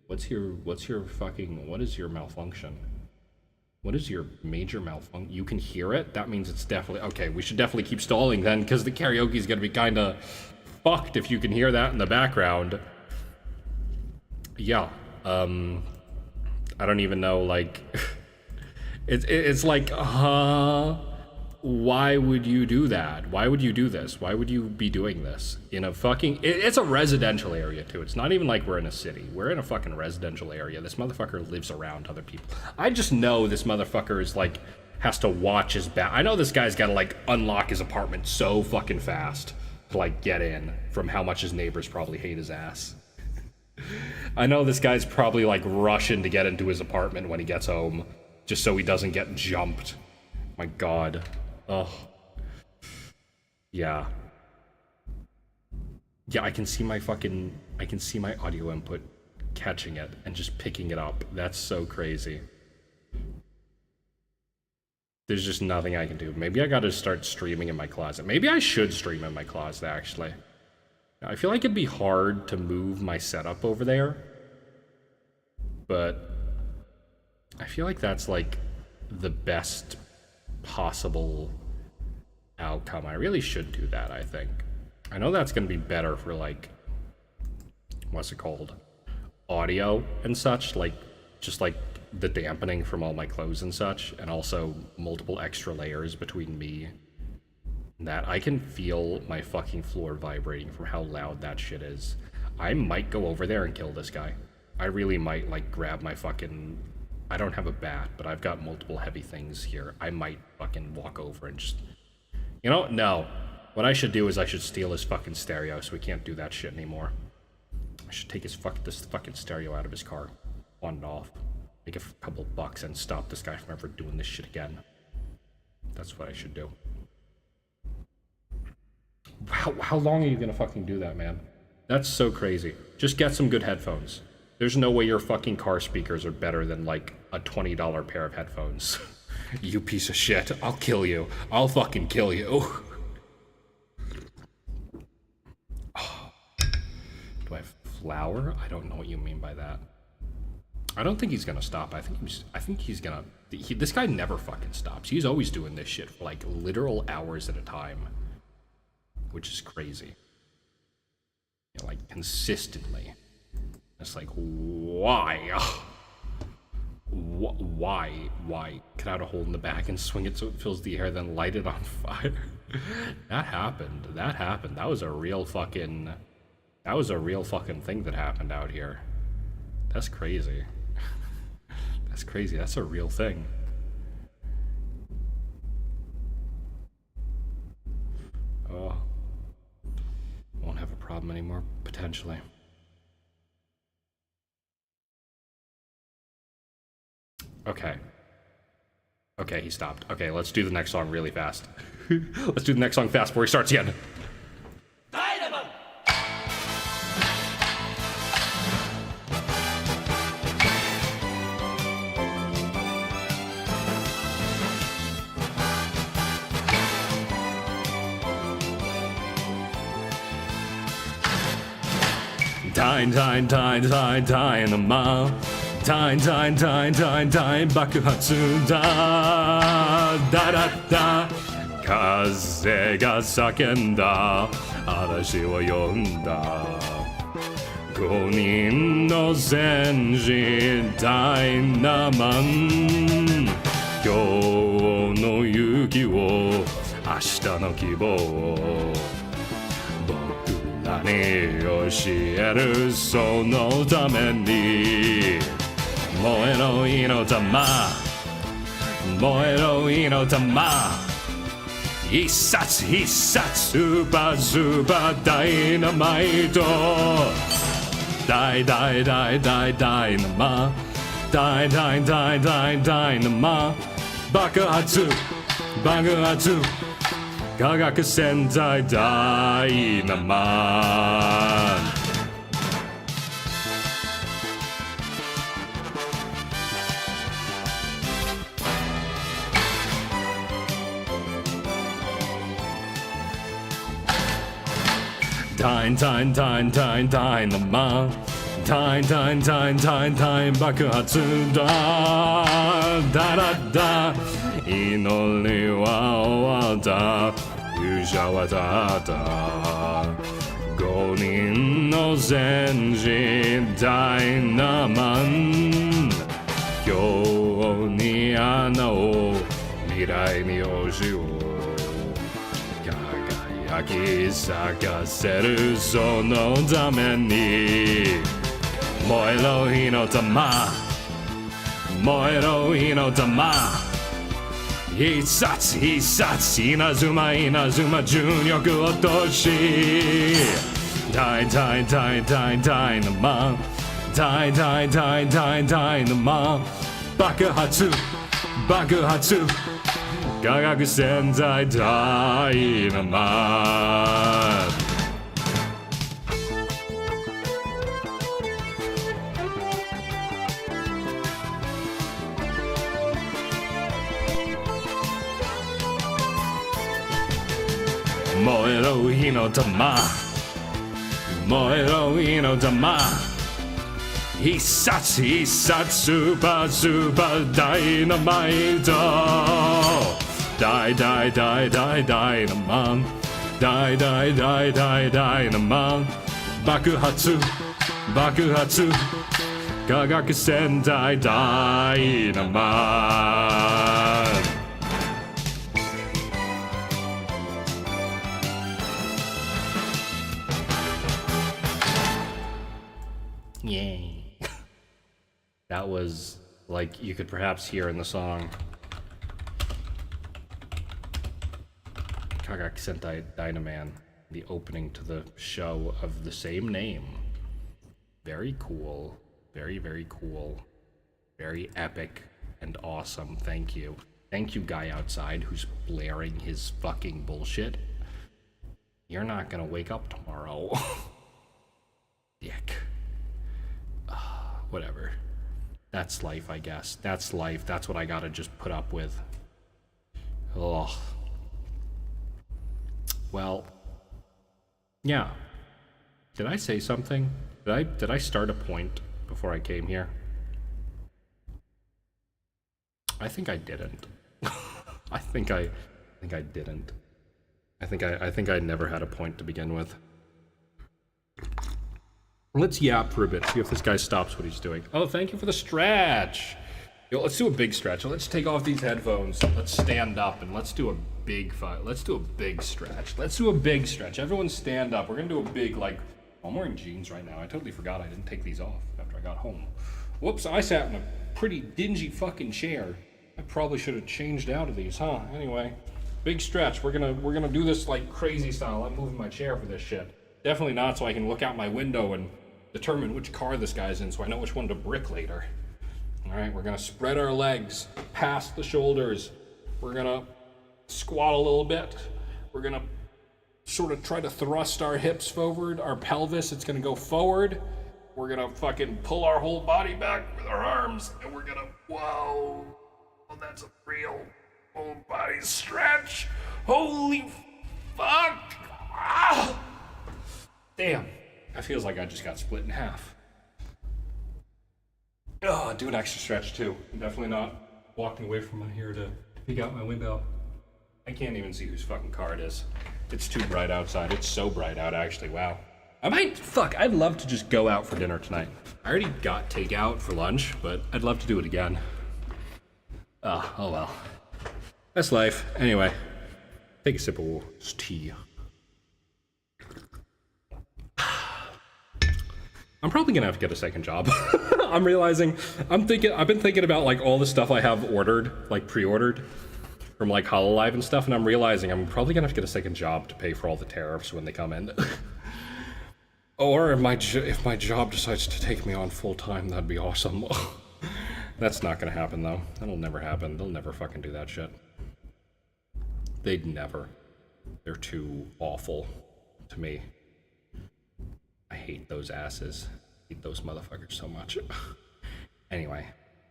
What is your malfunction? What is your major malfunction? You can hear it? That means it's definitely, okay, we should definitely keep stalling then, because the karaoke is gonna be kinda fucked if you can hear that in the background. Yeah, I don't even know, like, it's like, why would you do that? Why would you do this? Why would you be doing this? In a fucking... It's a residential area, too. It's not even like we're in a city. We're in a fucking residential area. This motherfucker lives around other people. I just know this motherfucker is, like, has to watch his back. I know this guy's gotta, like, unlock his apartment so fucking fast to, like, get in from how much his neighbors probably hate his ass. I know this guy's probably, like, rushing to get into his apartment when he gets home just so he doesn't get jumped. My God. Oh. Yeah. Yeah, I can see my audio input catching it and just picking it up. That's so crazy. There's just nothing I can do. Maybe I gotta start streaming in my closet. Maybe I should stream in my closet, actually. I feel like it'd be hard to move my setup over there, but I feel like that's like the best possible outcome. I really should do that, I think. I know that's gonna be better for like, what's it called? Audio and such, like, just like the dampening from all my clothes and such, and also multiple extra layers between me and that. I can feel my fucking floor vibrating from how loud that shit is. I might go over there and kill this guy. I really might, like, grab my fucking... I don't have a bat, but I've got multiple heavy things here. I might fucking walk over and just... You know, no. What I should do is I should steal his fucking stereo so we can't do that shit anymore. I should take this fucking stereo out of his car. On and off. Make a couple bucks and stop this guy from ever doing this shit again. That's what I should do. How long are you gonna fucking do that, man? That's so crazy. Just get some good headphones. There's no way your fucking car speakers are better than, like, a $20 pair of headphones. You piece of shit. I'll kill you. I'll fucking kill you. Oh. Do I have flour? I don't know what you mean by that. I don't think he's gonna stop. I think he's gonna... this guy never fucking stops. He's always doing this shit for, like, literal hours at a time. Which is crazy. You know, like, consistently. It's like, why? Why? Cut out a hole in the back and swing it so it fills the air, then light it on fire? That happened. That was a real fucking thing that happened out here. That's crazy. That's crazy. That's a real thing. Oh. Won't have a problem anymore, potentially. Okay. Okay, he stopped. Okay, let's do the next song really fast. Let's do the next song fast before he starts again. Dynamite. Dynamite. 爆発だ。だだだ。風が叫んだ。嵐を呼んだ。5人の戦士ダイナマン。今日の勇気を明日の希望を何教えるそのために燃えろ火の玉燃えろ火の玉必殺必殺スーパースーパーダイナマイトダイナマダイナマ爆発化学洗剤ダイナマンダイナマンダイ爆発だだらだ祈りは終わった勇者はただ5人の戦士ダイナマン今日に穴を未来に星を輝き咲かせるそのために燃えろ火の玉燃えろ火の玉必殺稲妻重力落としダイナマンダイナマン爆発化学洗剤ダイナマン燃えろ火の玉燃えろ火の玉必殺スーパーダイナマイトダイナマンダイナマン爆発化学洗剤ダイナマンYay. That was, like, you could perhaps hear in the song Kagak Sentai Dynaman, the opening to the show of the same name. Very cool. Very cool. Very epic and awesome. Thank you. Thank you, guy outside who's blaring his fucking bullshit. You're not gonna wake up tomorrow. Dick. Whatever. That's life, I guess. That's life. That's what I gotta just put up with. Ugh. Well, yeah. Did I say something? Did I start a point before I came here? I think I didn't. I think I didn't. I think I never had a point to begin with. Let's yap for a bit, see if this guy stops what he's doing. Oh, thank you for the stretch. Yo, let's do a big stretch. Let's take off these headphones. Let's stand up and let's do a big fight. Let's do a big stretch. Let's do a big stretch. Everyone stand up. We're gonna do a big, like, I'm wearing jeans right now. I totally forgot I didn't take these off after I got home. Whoops, I sat in a pretty dingy fucking chair. I probably should have changed out of these, huh? Anyway, big stretch. We're gonna do this like crazy style. I'm moving my chair for this shit. Definitely not so I can look out my window and determine which car this guy's in so I know which one to brick later. All right, we're gonna spread our legs past the shoulders. We're gonna squat a little bit. We're gonna sort of try to thrust our hips forward, our pelvis, it's gonna go forward. We're gonna fucking pull our whole body back with our arms, and we're gonna, whoa, oh, that's a real whole body stretch. Holy fuck. Ah! Damn, that feels like I just got split in half. Oh, do an extra stretch too. I'm definitely not walking away from here to peek out my window. I can't even see whose fucking car it is. It's too bright outside. It's so bright out, actually. Wow. I'd love to just go out for dinner tonight. I already got takeout for lunch, but I'd love to do it again. Oh well. That's life. Anyway, take a sip of tea. I'm probably gonna have to get a second job. I'm realizing, I've been thinking about like all the stuff I have ordered, like pre-ordered, from like Hololive and stuff, and I'm realizing I'm probably gonna have to get a second job to pay for all the tariffs when they come in. Or if my job decides to take me on full time, that'd be awesome. That's not gonna happen though. That'll never happen. They'll never fucking do that shit. They'd never. They're too awful to me. I hate those asses. I hate those motherfuckers so much. Anyway,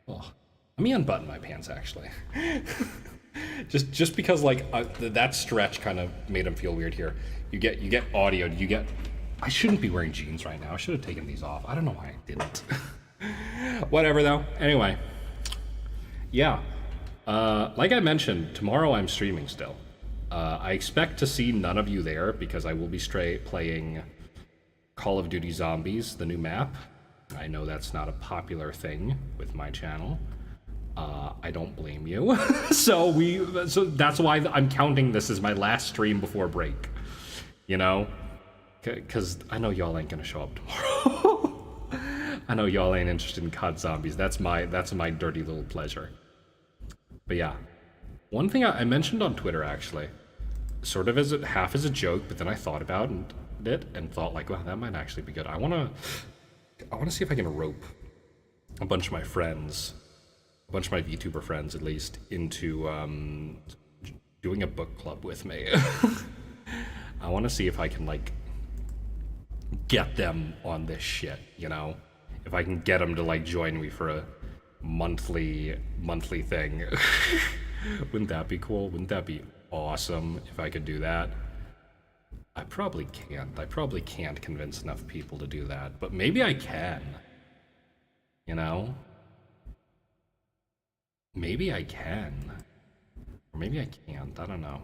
let me unbutton my pants actually. just because like that stretch kind of made him feel weird here. You get audio. I shouldn't be wearing jeans right now. I should have taken these off. I don't know why I didn't. Whatever though. Anyway, yeah. Like I mentioned, tomorrow I'm streaming still. I expect to see none of you there because I will be playing Call of Duty Zombies, the new map. I know that's not a popular thing with my channel. I don't blame you. So that's why I'm counting this as my last stream before break. You know? Because I know y'all ain't gonna show up tomorrow. I know y'all ain't interested in COD Zombies. That's my dirty little pleasure. But yeah. One thing I mentioned on Twitter actually, sort of half as a joke, but then I thought about it and thought like, wow, that might actually be good. I wanna see if I can rope a bunch of my friends, a bunch of my VTuber friends at least, into doing a book club with me. I want to see if I can like get them on this shit, you know? If I can get them to like join me for a monthly thing. Wouldn't that be cool? Wouldn't that be awesome if I could do that? I probably can't convince enough people to do that, but maybe I can. You know? Maybe I can. Or maybe I can't. I don't know.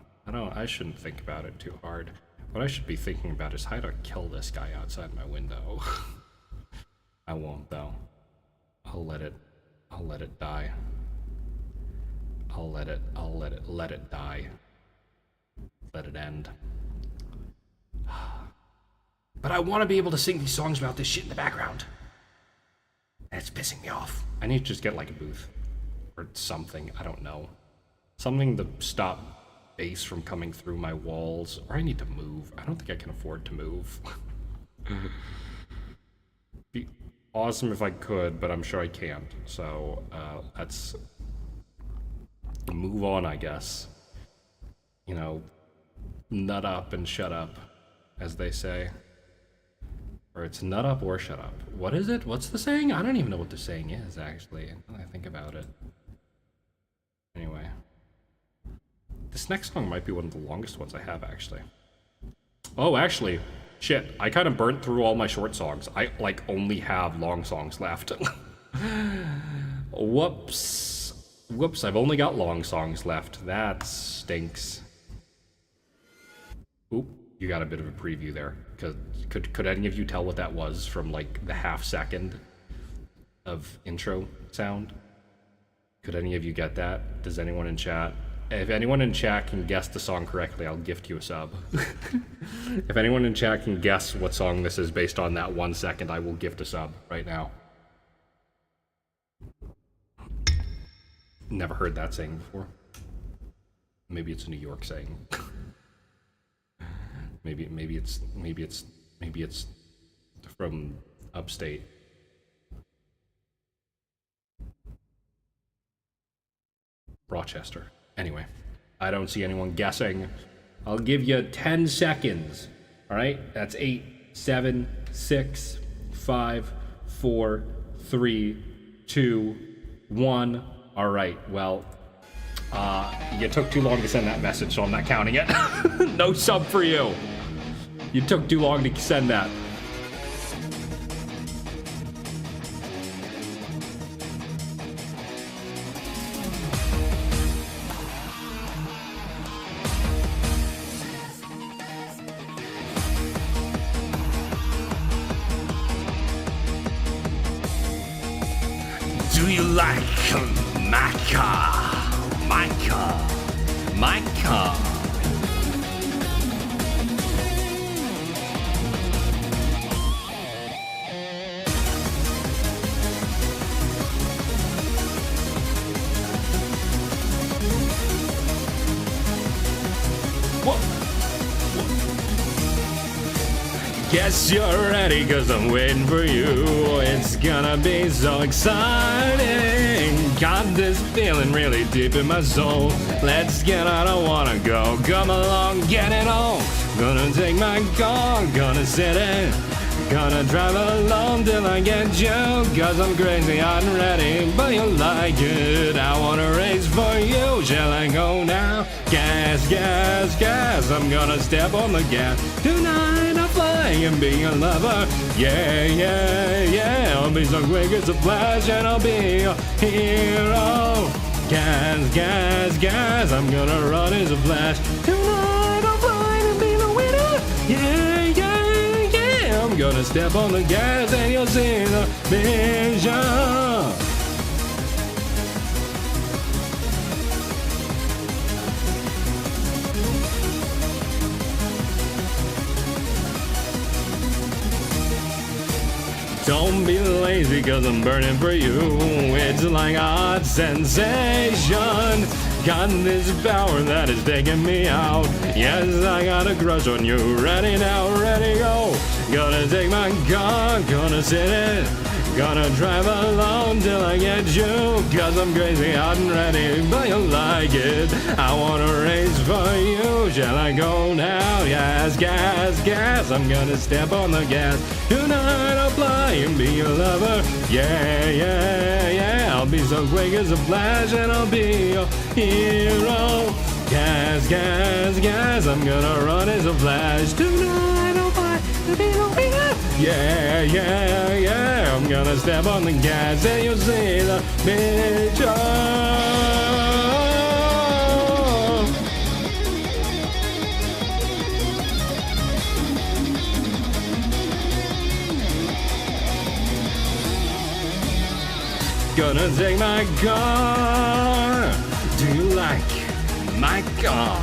I shouldn't think about it too hard. What I should be thinking about is how to kill this guy outside my window. I won't though. I'll let it die. I'll let it die. Let it end. But I want to be able to sing these songs about this shit in the background. And it's pissing me off. I need to just get like a booth. Or something, I don't know. Something to stop bass from coming through my walls. Or I need to move. I don't think I can afford to move. Be awesome if I could, but I'm sure I can't. So, let's move on, I guess. You know, nut up and shut up, as they say. Or it's nut up or shut up. What is it? What's the saying? I don't even know what the saying is, actually, when I think about it. Anyway. This next song might be one of the longest ones I have, actually. Oh, actually, shit. I kind of burnt through all my short songs. I, like, only have long songs left. Whoops. Whoops, I've only got long songs left. That stinks. Oop, you got a bit of a preview there. Could any of you tell what that was from, like, the half second of intro sound? Could any of you get that? Does anyone in chat? If anyone in chat can guess the song correctly, I'll gift you a sub. If anyone in chat can guess what song this is based on that 1 second, I will gift a sub right now. Never heard that saying before. Maybe it's a New York saying. maybe it's from upstate. Rochester. Anyway, I don't see anyone guessing. I'll give you 10 seconds. All right, that's 8, 7, 6, 5, 4, 3, 2, 1. All right, well, you took too long to send that message, so I'm not counting it. No sub for you. You took too long to send that. Do you like Micah? Guess you're ready, cause I'm waiting for you. It's gonna be so exciting. Got this feeling really deep in my soul. Let's get out, I wanna go. Come along, get it on. Gonna take my car, gonna sit in. Gonna drive alone till I get you. Cause I'm crazy, I'm ready, but you like it. I wanna race for you, shall I go now? Gas, gas, gas, I'm gonna step on the gas. Tonight I'll fly and be your lover. Yeah, yeah, yeah, I'll be so quick as a flash and I'll be your hero. Gas, gas, gas, I'm gonna run as a flash. Tonight I'll fly and be the winner. Yeah, yeah, yeah, I'm gonna step on the gas and you'll see the vision. Don't be lazy, cause I'm burning for you. It's like a hot sensation. Got this power that is taking me out. Yes, I got a crush on you. Ready now, ready, go. Gonna take my car, gonna sit it. Gonna drive alone till I get you. Cause I'm crazy, hot and ready, but you'll like it. I wanna race for you. Shall I go now? Gas, gas, gas. I'm gonna step on the gas. Tonight I'll fly and be your lover. Yeah, yeah, yeah. I'll be so quick as a flash and I'll be your hero. Gas, gas, gas. I'm gonna run as a flash. Tonight I'll fly and be your hero. Yeah, yeah, yeah, I'm gonna step on the gas and you'll see the picture. Gonna take my car. Do you like my car?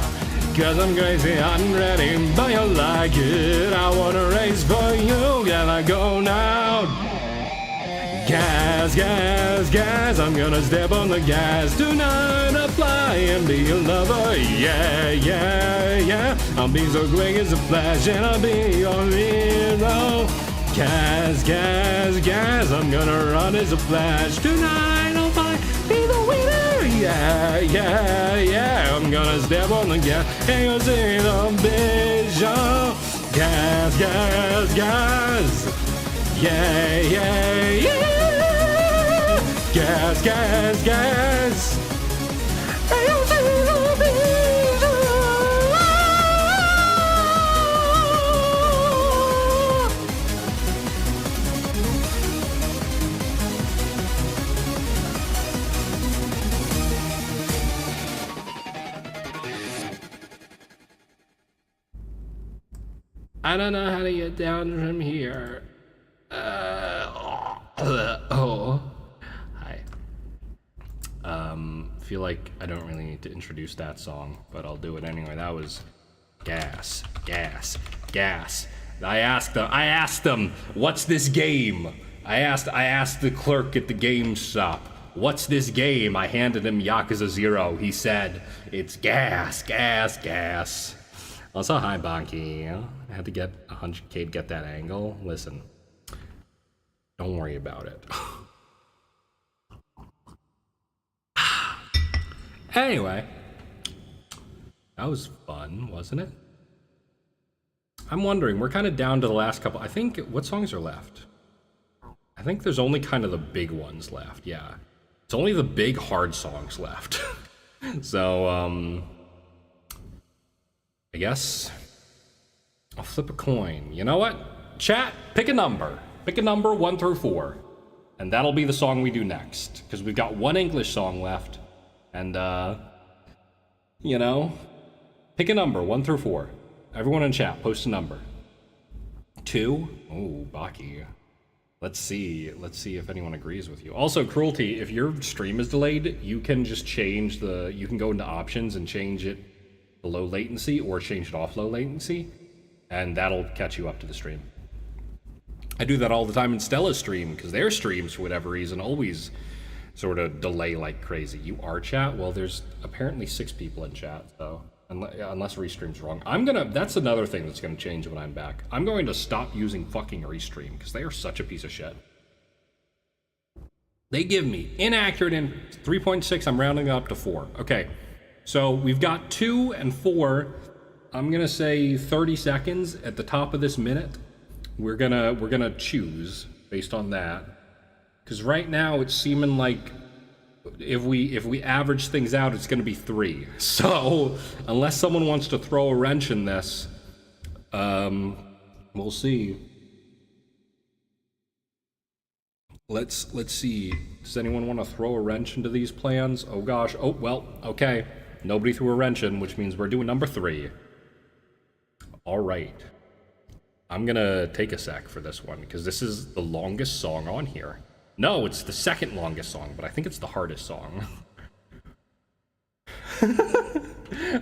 Cause I'm crazy, I'm ready, but you like it. I wanna race for you, can I go now? Gas, gas, gas, I'm gonna step on the gas. Tonight I'll fly and be your lover. Yeah, yeah, yeah, I'll be so quick as a flash and I'll be your hero. Gas, gas, gas, I'm gonna run as a flash. Tonight I'll fly, be the winner. Yeah, yeah, yeah, I'm gonna step on the gas and you'll see the vision. Gas, gas, gas. Yeah, yeah, yeah. Gas, gas, gas. And you'll see the vision. I don't know how to get down from here. Oh. Hi. Feel like I don't really need to introduce that song, but I'll do it anyway. That was gas, gas, gas. I asked them, what's this game? I asked the clerk at the GameStop, what's this game? I handed him Yakuza 0. He said, it's gas, gas, gas. Also, hi, Bonky. I had to get 100K to get that angle. Listen, don't worry about it. Anyway, that was fun, wasn't it? I'm wondering, we're kind of down to the last couple. I think, what songs are left? I think there's only kind of the big ones left, yeah. It's only the big hard songs left. So, I guess I'll flip a coin. You know what? Chat, pick a number. Pick a number 1 through 4. And that'll be the song we do next. Because we've got one English song left. And, you know, pick a number 1 through 4. Everyone in chat, post a number. 2? Oh, Baki. Let's see if anyone agrees with you. Also, Cruelty, if your stream is delayed, you can just change you can go into options and change it to low latency or change it off low latency, and that'll catch you up to the stream. I do that all the time in Stella's stream, because their streams, for whatever reason, always sort of delay like crazy. You are chat? Well, there's apparently 6 people in chat, so unless Restream's wrong. That's another thing that's gonna change when I'm back. I'm going to stop using fucking Restream, because they are such a piece of shit. They give me inaccurate in 3.6, I'm rounding up to 4. Okay, so we've got 2 and 4. I'm gonna say 30 seconds at the top of this minute. We're gonna choose based on that. Because right now it's seeming like if we average things out, it's gonna be 3. So unless someone wants to throw a wrench in this, we'll see. Let's see. Does anyone want to throw a wrench into these plans? Oh gosh. Oh well. Okay. Nobody threw a wrench in, which means we're doing number 3. All right. I'm gonna take a sec for this one because this is the longest song on here. No, it's the second longest song, but I think it's the hardest song.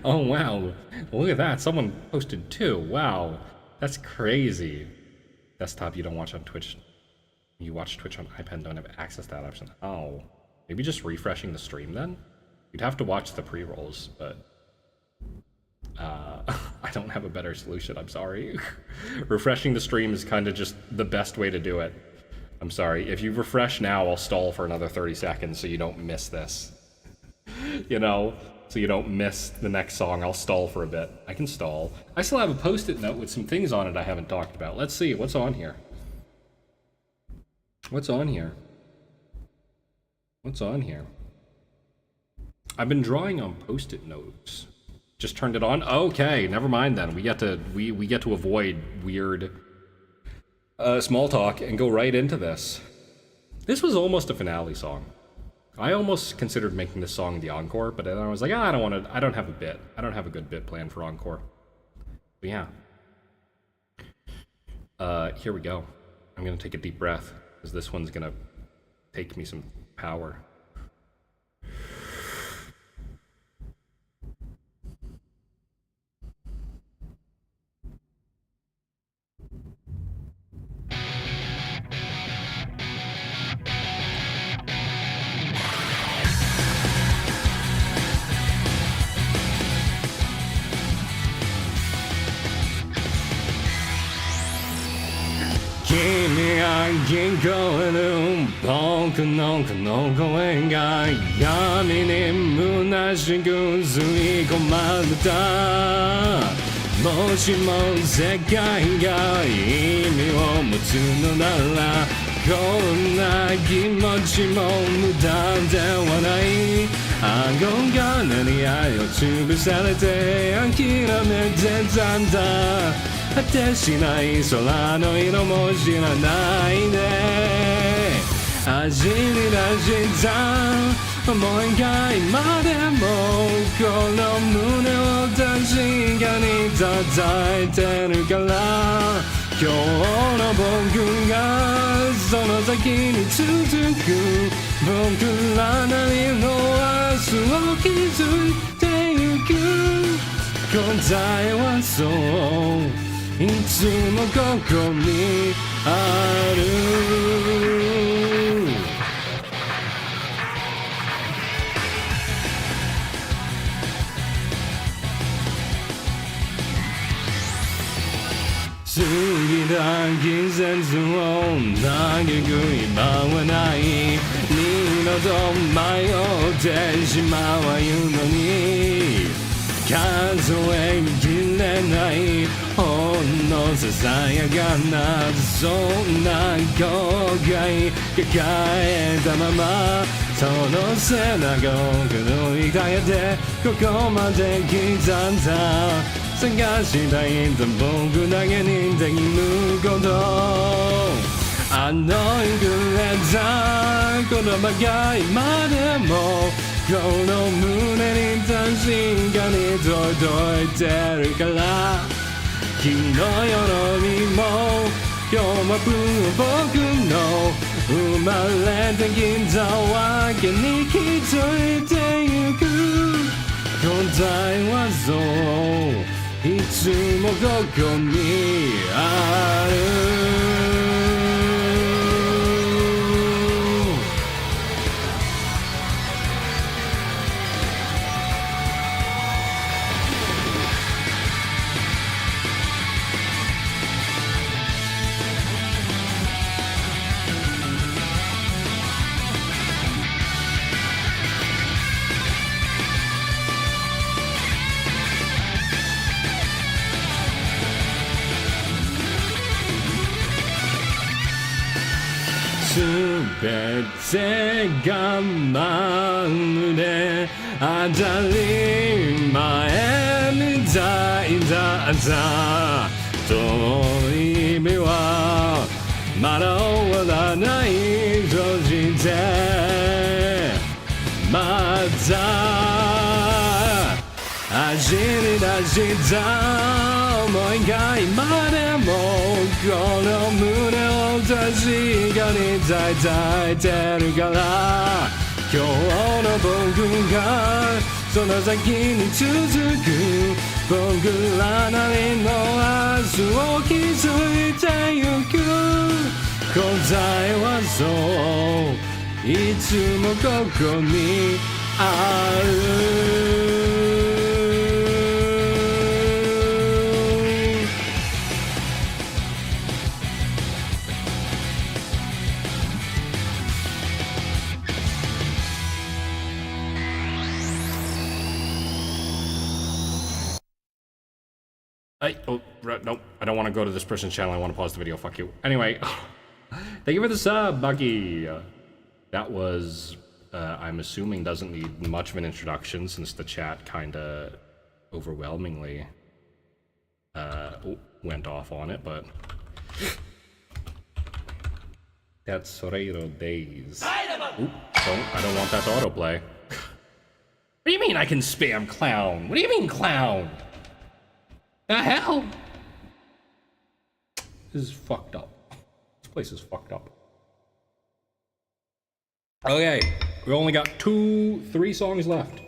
Oh, wow. Look at that. Someone posted 2. Wow. That's crazy. Desktop, you don't watch on Twitch. You watch Twitch on iPad, don't have access to that option. Oh. Maybe just refreshing the stream then? You'd have to watch the pre-rolls, but... I don't have a better solution, I'm sorry. Refreshing the stream is kind of just the best way to do it. I'm sorry. If you refresh now, I'll stall for another 30 seconds so you don't miss this. You know? So you don't miss the next song. I'll stall for a bit. I can stall. I still have a post-it note with some things on it I haven't talked about. Let's see. What's on here? What's on here? What's on here? I've been drawing on post-it notes. Just turned it on? Okay, never mind then. We get to avoid weird small talk and go right into this. This was almost a finale song. I almost considered making this song the encore, but then I was like, I don't have a bit. I don't have a good bit plan for encore. But yeah. Here we go. I'm gonna take a deep breath, because this one's gonna take me some power.君が銀行の僕のこの声が闇に虚しく吸い込まれたもしも世界が意味を持つのならこんな気持ちも無駄ではない憧れに愛を潰されて諦めてたんだ果てしない空の色も知らないで走り出した思いが今でもこの胸を確かに叩いてるから今日の僕がその先に続く僕らなりの明日を築いてゆく答えはそういつもここにある過ぎた季節を嘆く今はない二度と迷ってしまう歩のえきれないほんのささやかなそんな後悔抱えたままその背中を振り返ってここまで来たんだ探したいんだ僕だけにできることあのくれた言葉が今でもこの胸に確かに届いてるから昨日夜にも今日は僕の生まれてきたわけに気づいてゆく答えはそういつもここにあるすべてがまるで当たり前みたいだったと意味はまだ終わらないとしてまた走り出した思いが今でもこの胸を確かに抱いてるから今日の僕がその先に続く僕らなりの明日を築いてゆく答えはそういつもここにあるoh, nope, I don't want to go to this person's channel. I want to pause the video. Fuck you. Anyway, thank you for the sub, Bucky. That was, I'm assuming, doesn't need much of an introduction since the chat kind of overwhelmingly went off on it, but that's Sorero Days. Oop, I don't want that to autoplay. What do you mean I can spam clown? What do you mean clown? The hell? This is fucked up. This place is fucked up. Okay, we only got 3 songs left.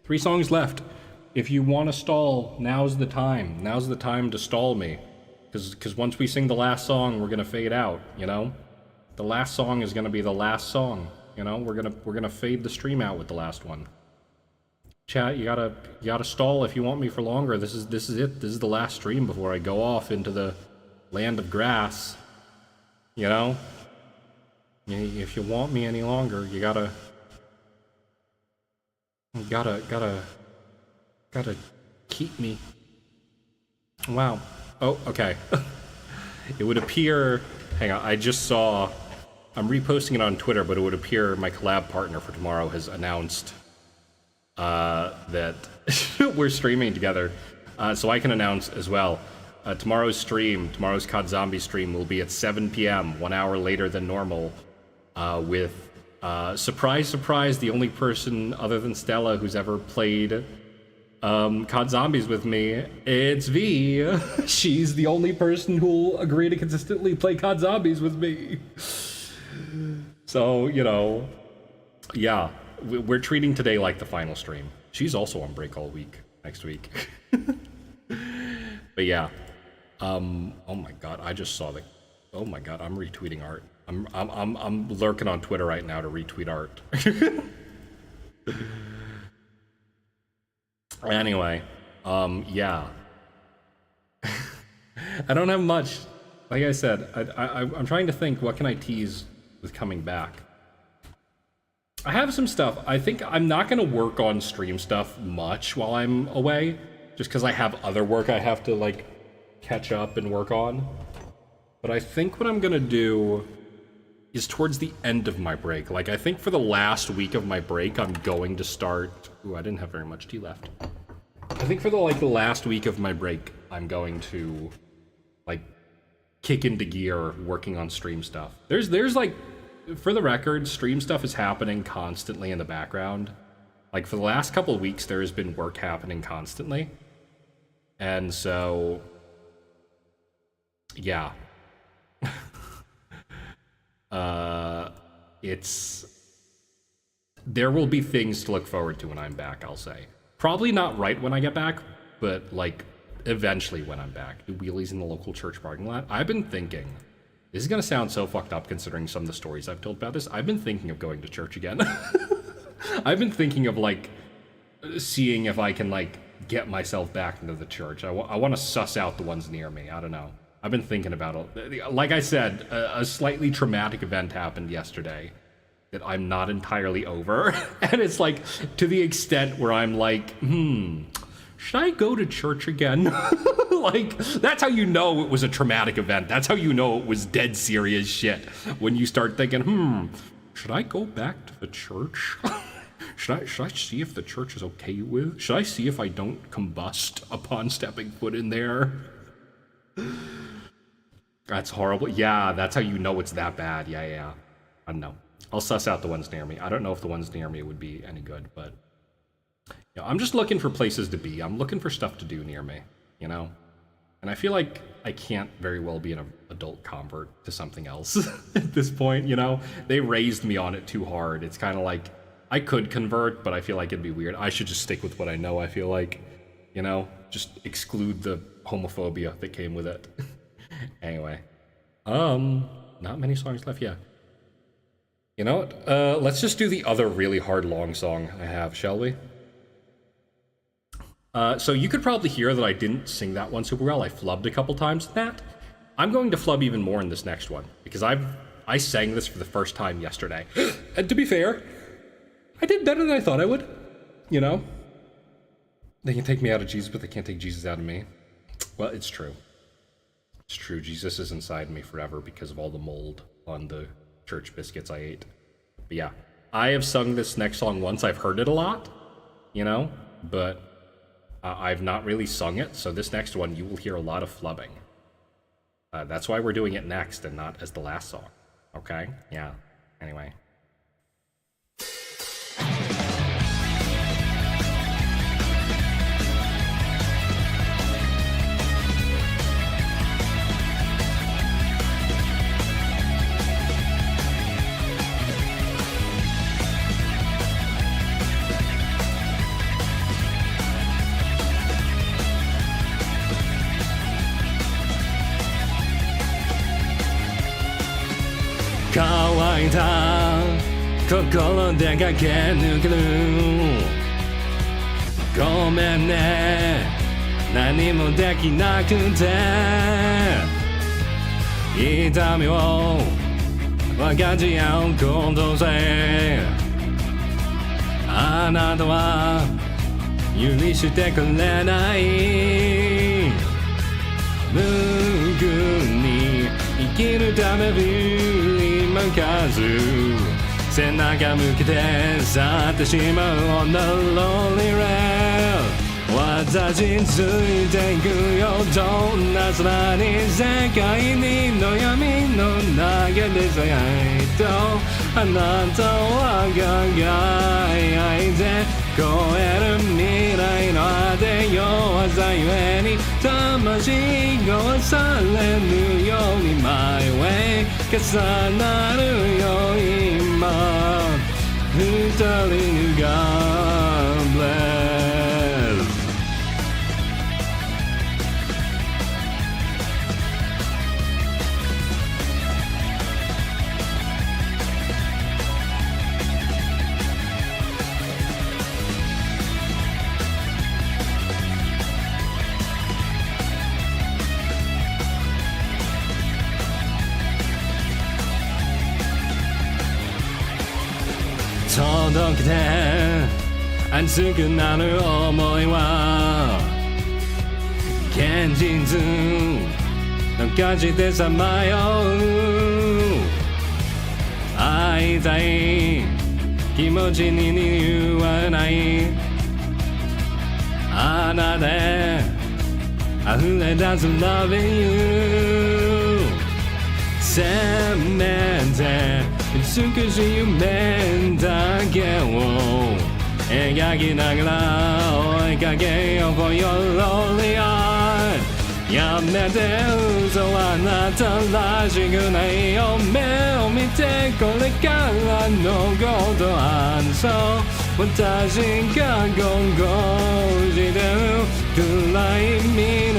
3 songs left. If you want to stall, now's the time. Now's the time to stall me. Because once we sing the last song, we're gonna fade out, you know? The last song is gonna be the last song, you know? We're gonna fade the stream out with the last one. Chat, you gotta stall if you want me for longer. This is it. This is the last stream before I go off into the land of grass. You know? If you want me any longer, you gotta keep me. Wow. Oh, okay. It would appear, hang on, I just saw, I'm reposting it on Twitter, but it would appear my collab partner for tomorrow has announced that we're streaming together, so I can announce as well. Tomorrow's COD Zombie stream will be at 7 p.m., 1 hour later than normal, with, surprise, surprise, the only person other than Stella who's ever played COD Zombies with me. It's V. She's the only person who'll agree to consistently play COD Zombies with me. So, you know, yeah. We're treating today like the final stream. She's also on break all week, next week. But yeah. Oh my god, I just saw the... Oh my god, I'm retweeting art. I'm lurking on Twitter right now to retweet art. Anyway, yeah. I don't have much. Like I said, I'm trying to think, what can I tease with coming back? I have some stuff. I think I'm not going to work on stream stuff much while I'm away. just because I have other work I have to, like, catch up and work on. But I think what I'm gonna do is towards the end of my break. Like, I think for the last week of my break, I'm going to start... Ooh, I didn't have very much tea left. I think for the last week of my break, I'm going to, like, kick into gear working on stream stuff. There's like, for the record, stream stuff is happening constantly in the background. Like, for the last couple of weeks, there has been work happening constantly. And so, yeah. There will be things to look forward to when I'm back, I'll say. Probably not right when I get back, but, like, eventually when I'm back. Do wheelies in the local church parking lot. I've been thinking, this is gonna sound so fucked up considering some of the stories I've told about this. I've been thinking of going to church again. I've been thinking of, like, seeing if I can, like, get myself back into the church. I want to suss out the ones near me. I don't know. I've been thinking about it. Like I said, a slightly traumatic event happened yesterday that I'm not entirely over. And it's like, to the extent where I'm like, should I go to church again? Like, that's how you know it was a traumatic event. That's how you know it was dead serious shit. When you start thinking, should I go back to the church? Should I see if the church is okay with? Should I see if I don't combust upon stepping foot in there? That's horrible. Yeah, that's how you know it's that bad. Yeah. I don't know. I'll suss out the ones near me. I don't know if the ones near me would be any good, but you know, I'm just looking for places to be. I'm looking for stuff to do near me, you know? And I feel like I can't very well be an adult convert to something else at this point, you know? They raised me on it too hard. It's kind of like, I could convert, but I feel like it'd be weird. I should just stick with what I know, I feel like, you know? Just exclude the homophobia that came with it. Anyway. Not many songs left, yeah. You know what? Let's just do the other really hard long song I have, shall we? So you could probably hear that I didn't sing that one super well. I flubbed a couple times. I'm going to flub even more in this next one, because I sang this for the first time yesterday. And to be fair, I did better than I thought I would. You know? They can take me out of Jesus, but they can't take Jesus out of me. Well, it's true. It's true. Jesus is inside me forever because of all the mold on the church biscuits I ate. But yeah, I have sung this next song once. I've heard it a lot, you know, but I've not really sung it. So this next one, you will hear a lot of flubbing. That's why we're doing it next and not as the last song. Okay? Yeah. Anyway.乾いた心で駆け抜けるごめんね何もできなくて痛みを分かち合うことであなたは許してくれない僕に生きるために向かず背中向けて去ってしまう On the lonely rail 私ついていくよどんな空に世界にの闇の中でさえとあなたは輝いて超える未来の果て弱さゆえに魂がされるように My way 重なるよ今二人が blessed届けて熱くなる想いは現実の価値でさまよう会いたい気持ちに言わないあなたで溢れ出す Loving you せめて美しい夢だけを描きながら追いかけよう For your lonely heart やめて嘘はあなたらしくないよ目を見てこれからのことあんそう私が今後してる暗い未来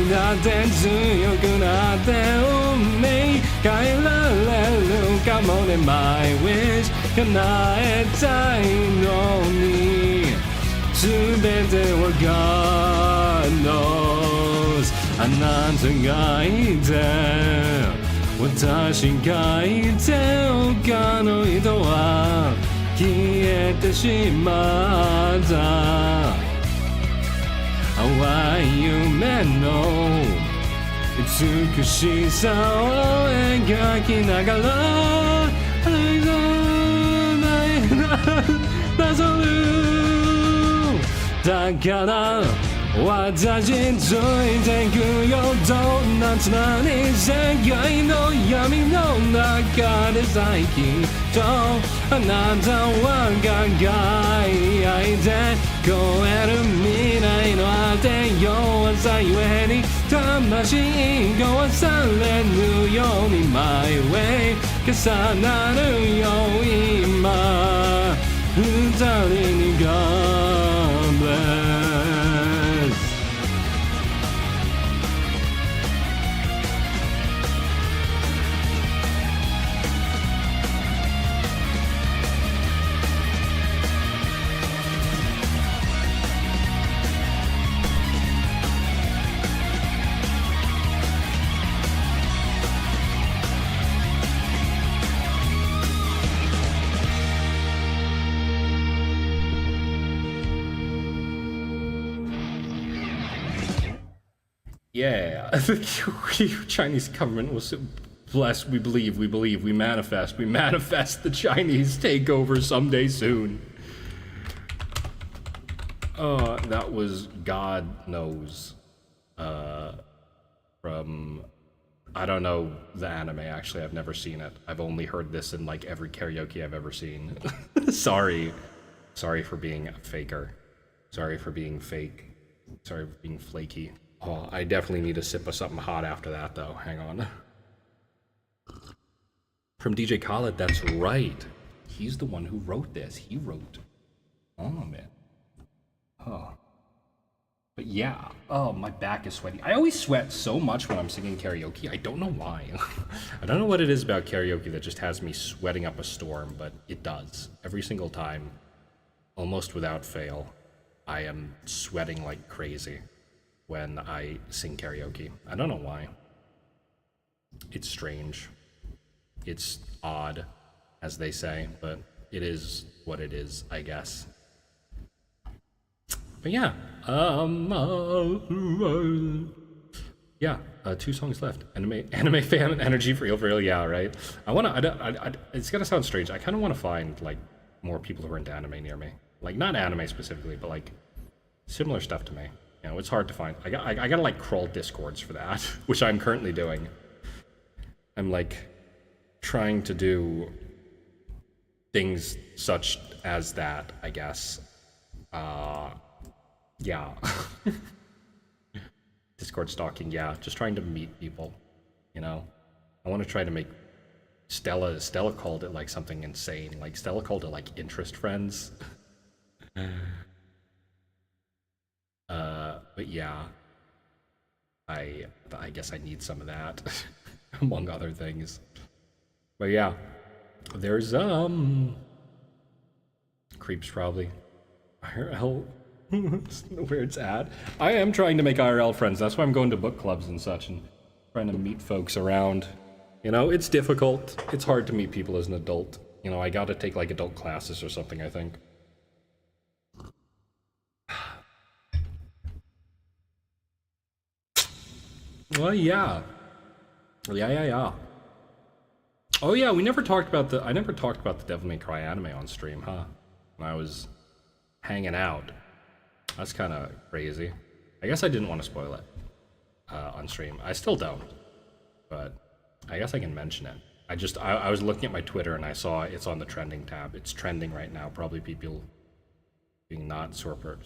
だって強くなって運命変えられるかもね My wish 叶えたいのに全ては God knows あなたがいて私がいて他の人は消えてしまった淡い夢の美しさを描きながら愛のないなぞるだから私ついていくよどんなつなに世界の闇の中で最近とあなたは輝いて超える未来の果て弱さゆえに魂壊されぬように My way 重なるよ今二人に God bless Yeah, the Chinese government was blessed. We believe, we manifest the Chinese takeover someday soon. That was God knows. From, I don't know the anime, actually, I've never seen it. I've only heard this in like every karaoke I've ever seen. Sorry for being a faker. Sorry for being fake. Sorry for being flaky. Oh, I definitely need a sip of something hot after that, though. Hang on. From DJ Khaled, that's right. He's the one who wrote this. He wrote. Oh, man. Oh. But yeah. Oh, my back is sweaty. I always sweat so much when I'm singing karaoke. I don't know why. I don't know what it is about karaoke that just has me sweating up a storm, but it does. Every single time, almost without fail, I am sweating like crazy when I sing karaoke. I don't know why. It's strange. It's odd, as they say, but it is what it is, I guess. But yeah, yeah, 2 songs left. Anime fan energy for real, yeah, right? It's gonna sound strange. I kind of want to find like more people who are into anime near me. Like not anime specifically, but like similar stuff to me. You know, it's hard to find. I gotta like crawl discords for that, which I'm currently doing. I'm like trying to do things such as that, I guess. Yeah. Discord stalking, yeah. Just trying to meet people, you know? I want to try to make Stella called it like something insane. Like Stella called it like interest friends. But yeah, I guess I need some of that, among other things. But yeah, there's creeps probably. IRL, where it's at. I am trying to make IRL friends. That's why I'm going to book clubs and such and trying to meet folks around. You know, it's difficult. It's hard to meet people as an adult. You know, I gotta take like adult classes or something, I think. Well, yeah. Yeah. Oh yeah, we never talked about I never talked about the Devil May Cry anime on stream, huh? When I was hanging out. That's kind of crazy. I guess I didn't want to spoil it on stream. I still don't, but I guess I can mention it. I was looking at my Twitter and I saw it's on the trending tab. It's trending right now. Probably people being not super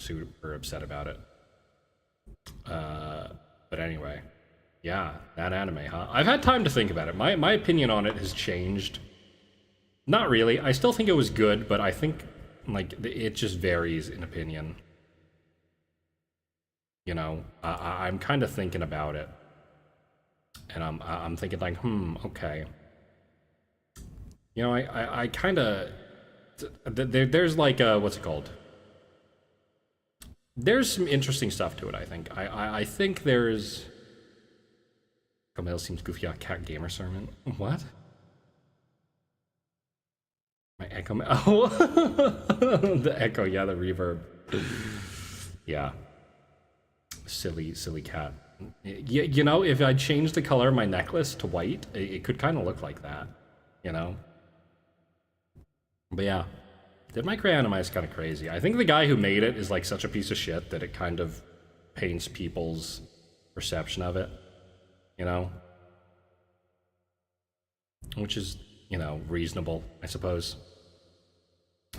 upset about it. But anyway, yeah, that anime, huh? I've had time to think about it. My opinion on it has changed. Not really. I still think it was good, but I think like it just varies in opinion. You know, I'm kind of thinking about it, and I'm thinking like, okay. You know, I kind of there's like what's it called? There's some interesting stuff to it. I think I think there's. Camille seems goofy on Cat Gamer sermon. What? My echo. Oh, the echo. Yeah, the reverb. Yeah. Silly cat. You know, if I changed the color of my necklace to white, it could kind of look like that, you know? But yeah, Devil May Cry anime is kind of crazy. I think the guy who made it is like such a piece of shit that it kind of paints people's perception of it, you know? Which is, you know, reasonable, I suppose.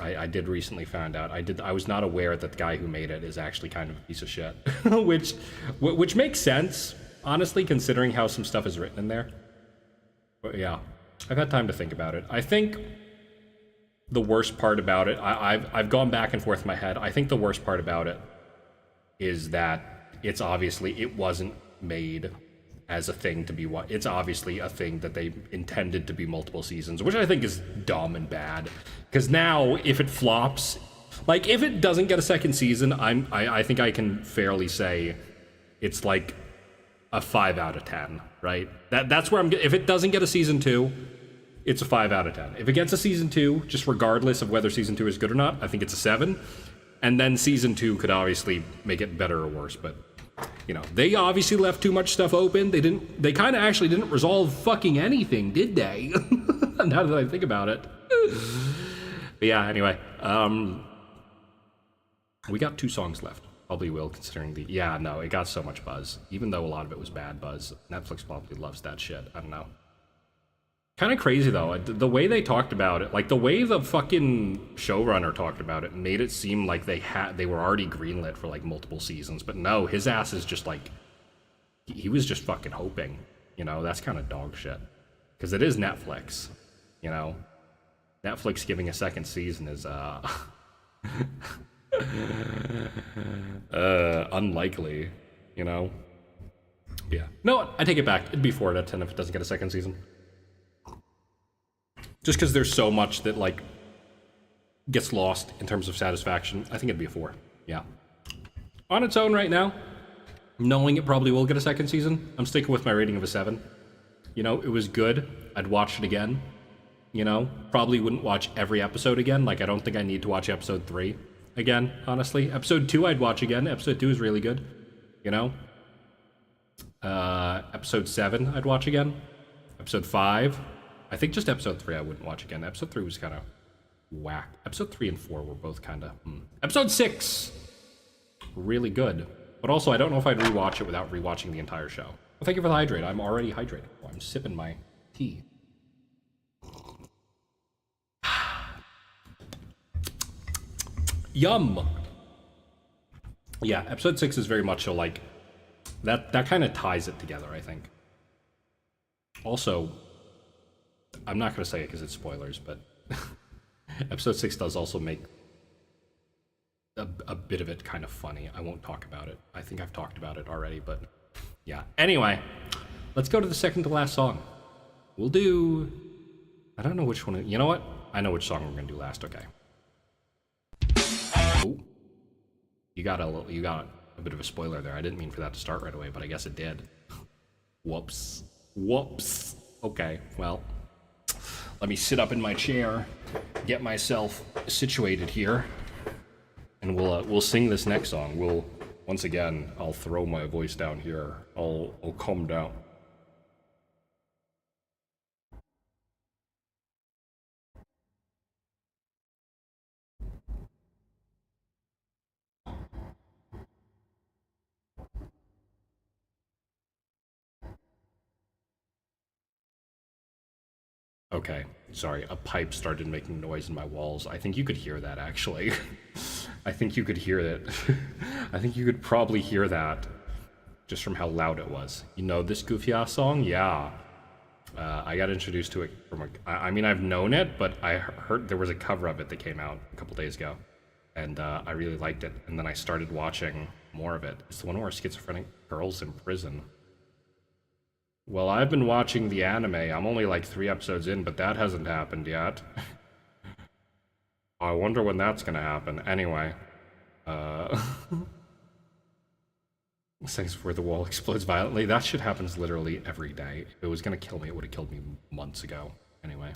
I did recently find out. I was not aware that the guy who made it is actually kind of a piece of shit, which makes sense, honestly, considering how some stuff is written in there. But yeah, I've had time to think about it. I think the worst part about it, I've gone back and forth in my head. I think the worst part about it is that it wasn't made as a thing to be what it's obviously a thing that they intended to be multiple seasons, which I think is dumb and bad. Because now, if it flops, like if it doesn't get a second season, I think I can fairly say it's like a 5 out of 10, right? That's where if it doesn't get a season 2, it's a 5 out of 10. If it gets a season 2, just regardless of whether season 2 is good or not, I think it's a 7. And then season 2 could obviously make it better or worse, but you know, they obviously left too much stuff open. They kind of actually didn't resolve fucking anything, did they? Now that I think about it. But yeah, anyway, we got 2 songs left. Probably will, considering yeah, no, it got so much buzz. Even though a lot of it was bad buzz. Netflix probably loves that shit. I don't know. Kind of crazy though, the way they talked about it, like the way the fucking showrunner talked about it made it seem like they were already greenlit for like multiple seasons, but no, his ass is just like, he was just fucking hoping, you know, that's kind of dog shit. Because it is Netflix, you know, Netflix giving a second season is, unlikely, you know? Yeah. No, I take it back, it'd be 4 out of 10 if it doesn't get a second season. Just because there's so much that, like, gets lost in terms of satisfaction, I think it'd be a 4. Yeah. On its own right now, knowing it probably will get a second season, I'm sticking with my rating of a 7. You know, it was good. I'd watch it again. You know, probably wouldn't watch every episode again. Like, I don't think I need to watch episode 3 again, honestly. Episode 2 I'd watch again. Episode 2 is really good. You know? Episode 7 I'd watch again. Episode 5... I think just episode 3 I wouldn't watch again. Episode 3 was kind of whack. Episode 3 and 4 were both kind of... Episode 6! Really good. But also, I don't know if I'd rewatch it without rewatching the entire show. Well, thank you for the hydrate. I'm already hydrated. Well, I'm sipping my tea. Yum! Yeah, episode 6 is very much so like... That kind of ties it together, I think. Also... I'm not going to say it because it's spoilers, but episode 6 does also make a bit of it kind of funny. I won't talk about it. I think I've talked about it already, but yeah. Anyway, let's go to the second to last song. We'll do... I don't know which one... You know what? I know which song we're going to do last, okay. Oh. You got a bit of a spoiler there. I didn't mean for that to start right away, but I guess it did. Whoops. Whoops. Okay, well... Let me sit up in my chair, get myself situated here, and we'll sing this next song. once again, I'll throw my voice down here. I'll calm down. Okay, sorry, a pipe started making noise in my walls. I think you could hear that, actually. I think you could hear it. I think you could probably hear that just from how loud it was. You know this goofy-ass song? Yeah. I got introduced to it from I mean, I've known it, but I heard there was a cover of it that came out a couple days ago. And I really liked it. And then I started watching more of it. It's the one where schizophrenic girl's in prison. Well, I've been watching the anime. I'm only like 3 episodes in, but that hasn't happened yet. I wonder when that's gonna happen. Anyway. Seconds before the wall explodes violently. That shit happens literally every day. If it was gonna kill me, it would have killed me months ago. Anyway.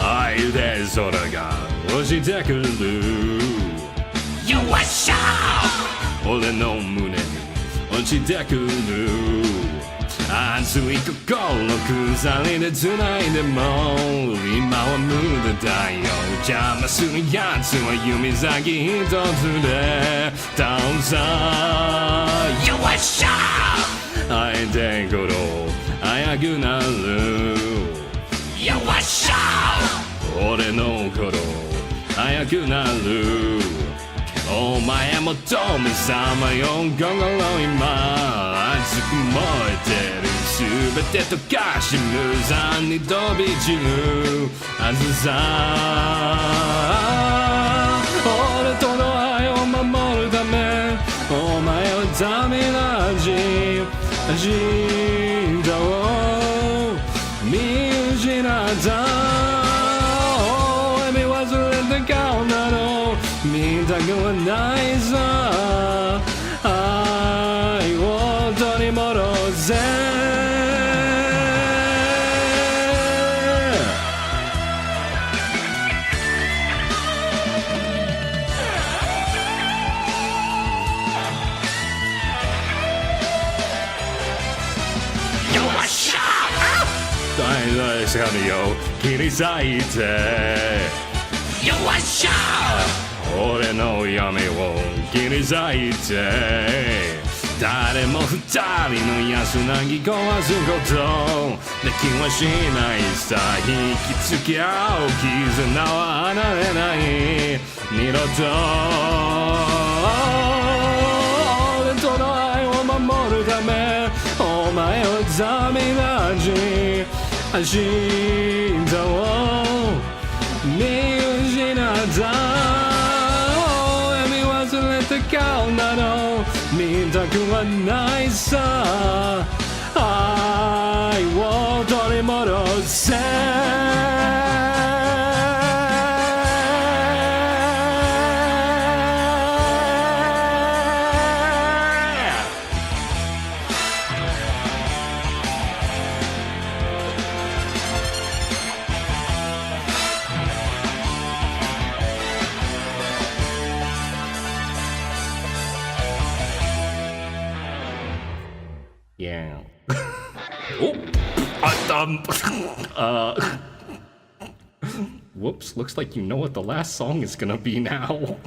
あゆで空が落ちてくるよっしゃ俺の胸に落ちてくる熱い心鎖で繋いでも今は無駄だよ邪魔する奴は指先一つで倒さよっしゃ会えて頃早くなるよっしゃ俺の頃早くなるお前もとめさまよ心今熱く燃えてる全て溶かし無残に飛び散るはずさ俺との愛を守るためお前をダメな味だを見失った指忘れた顔など見たくはないさ愛を取り戻せよっしゃ大好きよ切り裂いてよっしゃ俺の闇を切り裂いて誰も二人の安らぎ壊すことできはしないさ引き付け合う絆は離れない二度と俺との愛を守るためお前をダメな味明日を見失った闇忘れた顔など見たくはないさ愛を取り戻せYeah. Oh, whoops, looks like you know what the last song is gonna be now.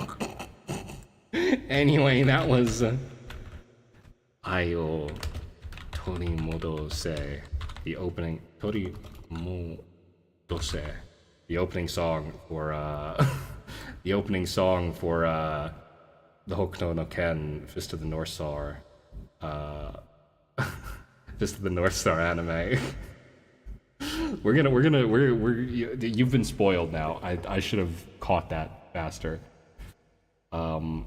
Anyway, that was愛を取り戻せ the opening 取り戻せ the opening song for the opening song for the Hokuto no Ken Fist of the North Star Fist of the North Star anime. You've been spoiled now. I should have caught that faster. 2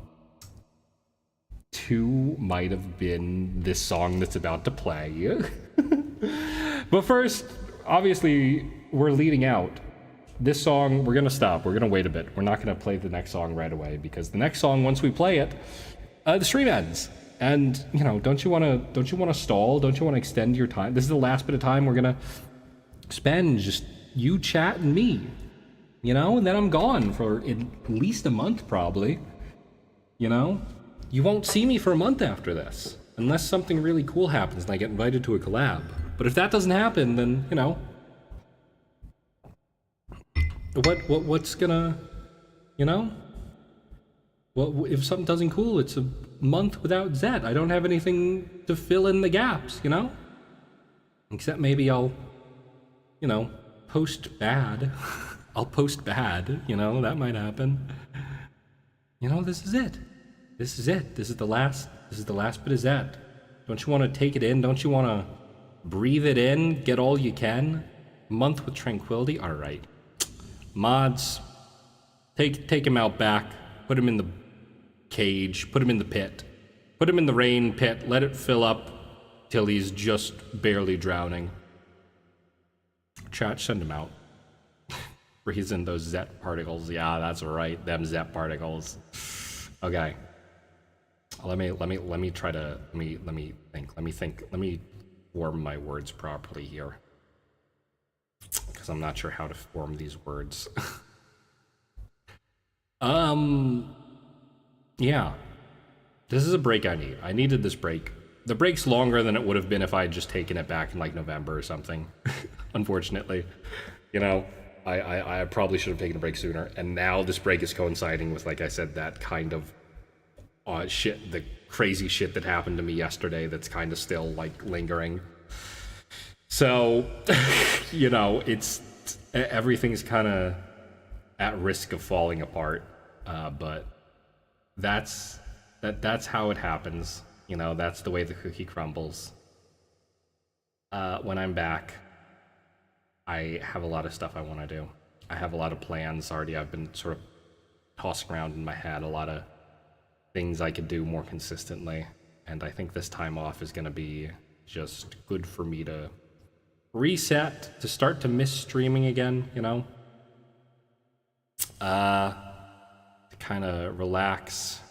might have been this song that's about to play. But first, obviously, we're leading out. This song, we're gonna stop. We're gonna wait a bit. We're not gonna play the next song right away because the next song, once we play it, the stream ends. And, you know, don't you want to stall? Don't you want to extend your time? This is the last bit of time we're going to spend just you, chat, and me. You know, and then I'm gone for at least a month, probably. You know? You won't see me for a month after this. Unless something really cool happens and I get invited to a collab. But if that doesn't happen, then, you know... What's gonna... You know? Well, if something doesn't cool, it's a month without Zett. I don't have anything to fill in the gaps, you know? Except maybe I'll, you know, post bad. I'll post bad, you know, that might happen. You know, this is it. This is it. This is the last bit of Zett. Don't you want to take it in? Don't you want to breathe it in? Get all you can? A month with tranquility? All right. Mods, take him out back. Put him in the cage. Put him in the pit. Put him in the rain pit. Let it fill up till he's just barely drowning. Chat, send him out. Breathe in those Zett particles. Yeah, that's right. Them Zett particles. Okay. Let me think. Let me form my words properly here. Because I'm not sure how to form these words. Yeah. This is a break I need. I needed this break. The break's longer than it would have been if I had just taken it back in like November or something. Unfortunately. You know, I probably should have taken a break sooner. And now this break is coinciding with, like I said, that kind of shit, the crazy shit that happened to me yesterday that's kind of still like lingering. So, you know, everything's kind of at risk of falling apart. But that's how it happens. You know, that's the way the cookie crumbles. When I'm back, I have a lot of stuff I want to do. I have a lot of plans already. I've been sort of tossing around in my head a lot of things I could do more consistently. And I think this time off is going to be just good for me to reset, to start to miss streaming again, you know? To kind of relax.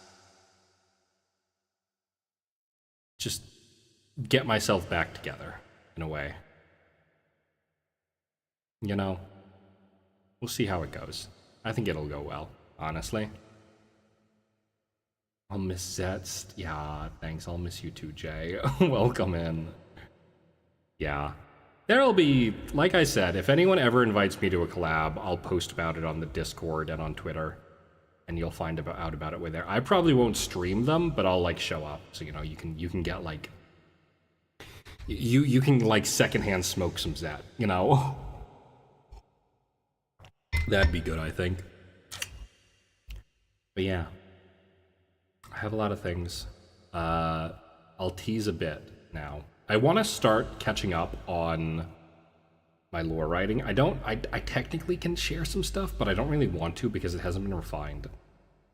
Just get myself back together, in a way. You know? We'll see how it goes. I think it'll go well, honestly. I'll miss Zett. Yeah, thanks. I'll miss you too, Jay. Welcome in. Yeah. There'll be, like I said, if anyone ever invites me to a collab, I'll post about it on the Discord and on Twitter. And you'll find out about it with there. I probably won't stream them, but I'll like show up. So, you know, you can get like... You can like secondhand smoke some Zett, you know? That'd be good, I think. But yeah. I have a lot of things. I'll tease a bit now. I want to start catching up on my lore writing. I technically can share some stuff, but I don't really want to because it hasn't been refined.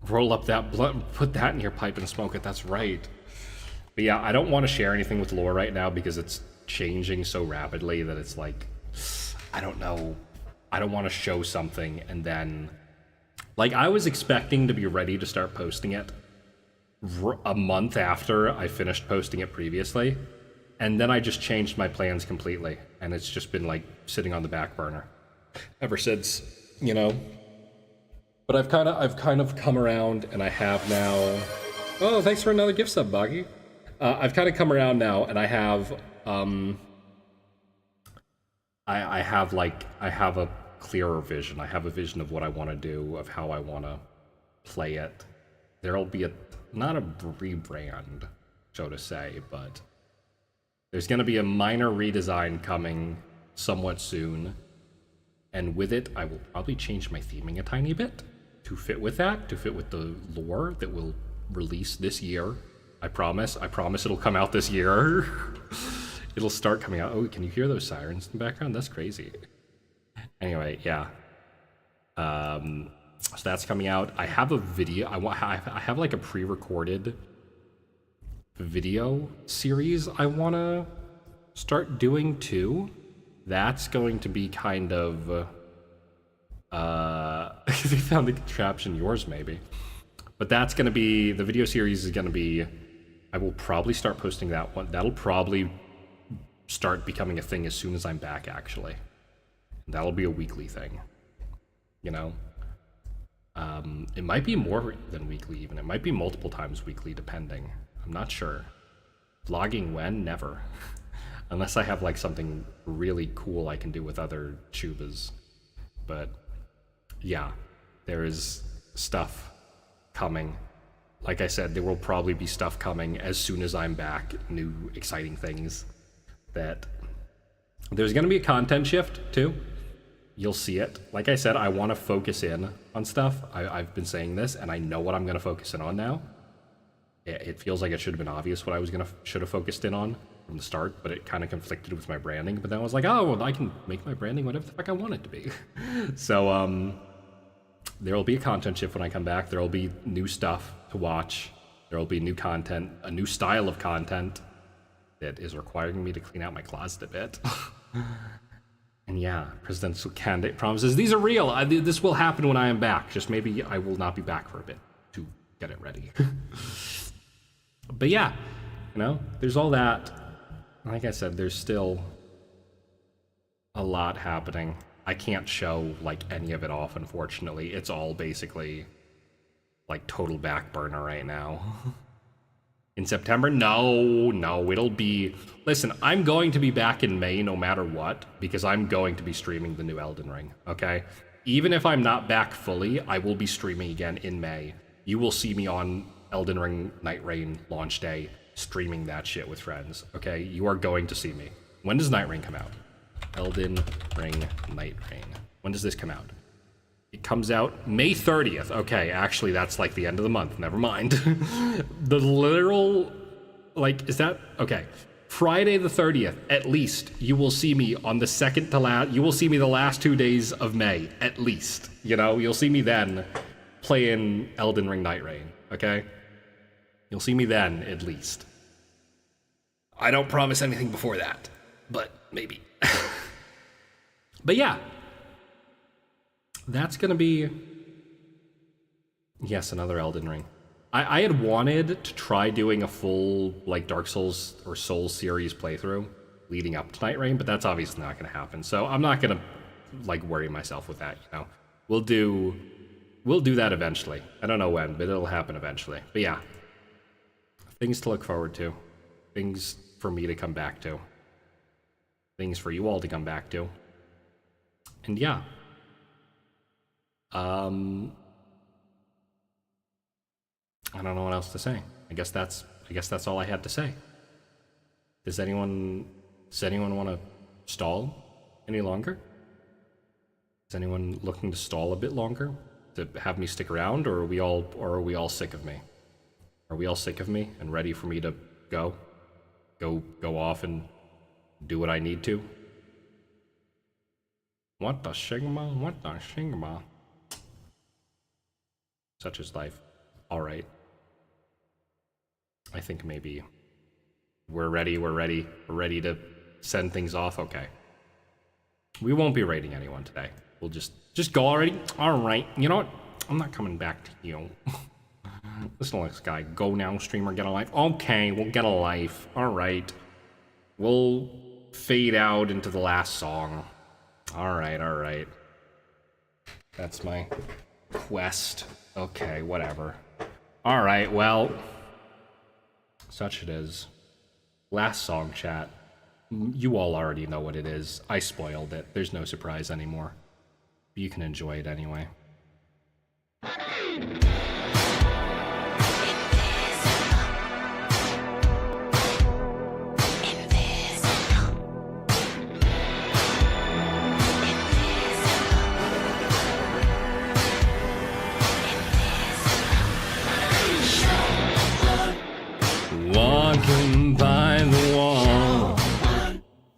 Roll up that blunt, put that in your pipe and smoke it, that's right. But yeah, I don't want to share anything with lore right now because it's changing so rapidly that it's like, I don't know. I don't want to show something and then... Like, I was expecting to be ready to start posting it a month after I finished posting it previously. And then I just changed my plans completely. And it's just been, like, sitting on the back burner ever since, you know? But I've kind of come around and I have now... Oh, thanks for another gift sub, Boggy. I've kind of come around now and I have... I have a clearer vision. I have a vision of what I want to do, of how I want to play it. There'll be not a rebrand, so to say, but there's going to be a minor redesign coming somewhat soon. And with it, I will probably change my theming a tiny bit to fit with that, to fit with the lore that will release this year. I promise it'll come out this year. It'll start coming out. Oh, can you hear those sirens in the background? That's crazy. Anyway, yeah. So that's coming out. I have a video. I have like a pre-recorded video series I want to start doing too. That's going to be kind of... they found the contraption, yours maybe. But that's going to be... The video series is going to be I will probably start posting that one. That'll probably start becoming a thing as soon as I'm back, actually. That'll be a weekly thing, you know? It might be more than weekly even. It might be multiple times weekly, depending. I'm not sure. Vlogging when? Never. Unless I have like something really cool I can do with other tubas. But yeah, there is stuff coming. Like I said, there will probably be stuff coming as soon as I'm back, new exciting things. That there's gonna be a content shift too. You'll see it. Like I said, I want to focus in on stuff. I've been saying this, and I know what I'm gonna focus in on now. It feels like it should have been obvious what I was should have focused in on from the start, but it kind of conflicted with my branding. But then I was like, oh, well, I can make my branding whatever the fuck I want it to be. So there will be a content shift when I come back. There will be new stuff to watch. There will be new content, a new style of content that is requiring me to clean out my closet a bit. And yeah, presidential candidate promises. These are real. This will happen when I am back. Just maybe I will not be back for a bit to get it ready. But yeah, you know, there's all that. Like I said, there's still a lot happening. I can't show like any of it off, unfortunately. It's all basically like total back burner right now. In September? No, it'll be... Listen, I'm going to be back in May no matter what, because I'm going to be streaming the new Elden Ring, okay? Even if I'm not back fully, I will be streaming again in May. You will see me on Elden Ring Night Rain launch day, streaming that shit with friends, okay? You are going to see me. When does Night Rain come out? Elden Ring Night Rain. When does this come out? It comes out May 30th. Okay, actually, that's like the end of the month. Never mind. The literal, like, is that? Okay. Friday the 30th, at least, you will see me on the second to last, you will see me the last 2 days of May, at least. You know, you'll see me then playing Elden Ring Night Rain, okay? You'll see me then, at least. I don't promise anything before that, but maybe. But yeah. That's gonna be, yes, another Elden Ring. I had wanted to try doing a full, like, Dark Souls or Souls series playthrough leading up to Night Rain, but that's obviously not gonna happen. So I'm not gonna, like, worry myself with that, you know? We'll do that eventually. I don't know when, but it'll happen eventually. But yeah, things to look forward to. Things for me to come back to. Things for you all to come back to. And yeah. I don't know what else to say. I guess that's all I had to say. Does anyone want to stall any longer? Is anyone looking to stall a bit longer to have me stick around, or are we all sick of me? Are we all sick of me and ready for me to go off and do what I need to? What the Sigma? What the Sigma? Such is life. All right. I think maybe we're ready to send things off. Okay. We won't be raiding anyone today. We'll just go already. All right. You know what? I'm not coming back to you. Listen to this guy. Go now, streamer, get a life. Okay, we'll get a life. All right. We'll fade out into the last song. All right. That's my quest. Okay, whatever. All right, well, such it is. Last song, chat. You all already know what it is. I spoiled it. There's no surprise anymore. You can enjoy it anyway. Walking by the wall,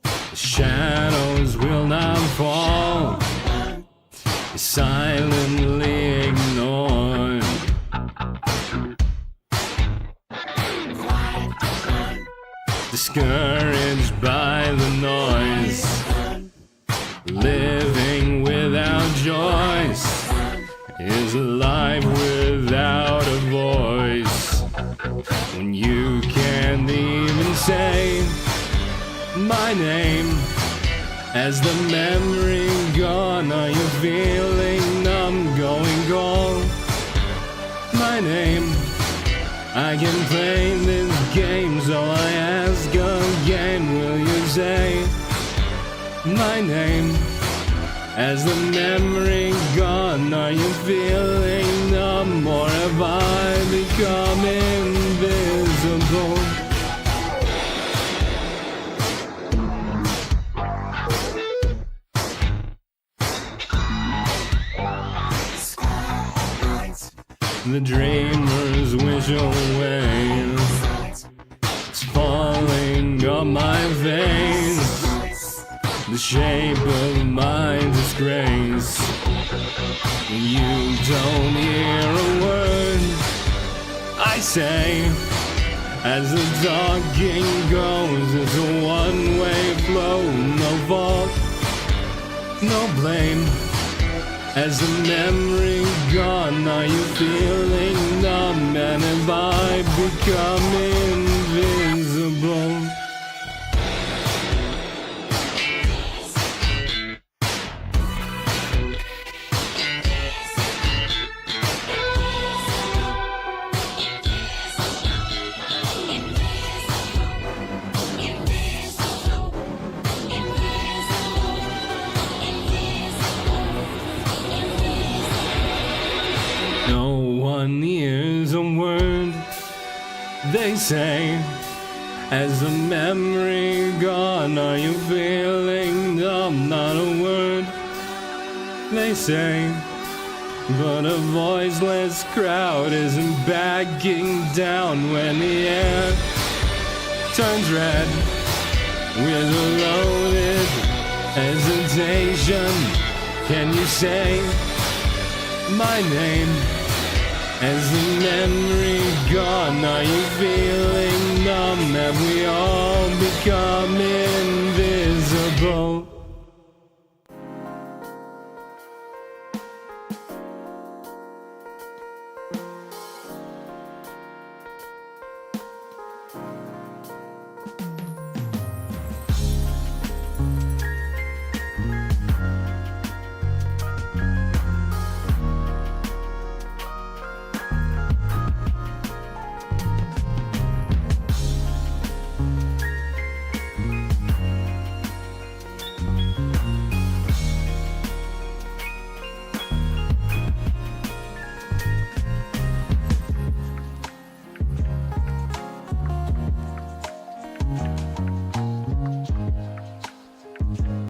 the shadows will not fall, silently ignored. Discouraged by the noise, living without choice, is a life without a voice. when you can't even say my name. As the memory gone, are you feeling numb, going cold? My name, I can play this game, so I ask again, will you say my name? As the memory gone, are you feeling numb, or have I become invisible? The dreamers wish away, it's falling on my face, the shape of my disgrace. You don't hear a word I say, as the talking goes, it's a one-way flow, no fault, no blame. As the memory gone, are you feeling numb, and have I become invisible? No one hears a word they say, as the memory gone, are you feeling numb? Not a word they say, but a voiceless crowd isn't backing down when the air turns red with a loaded hesitation. Can you say my name? As the memory gone, are you feeling numb? Have we all become invisible?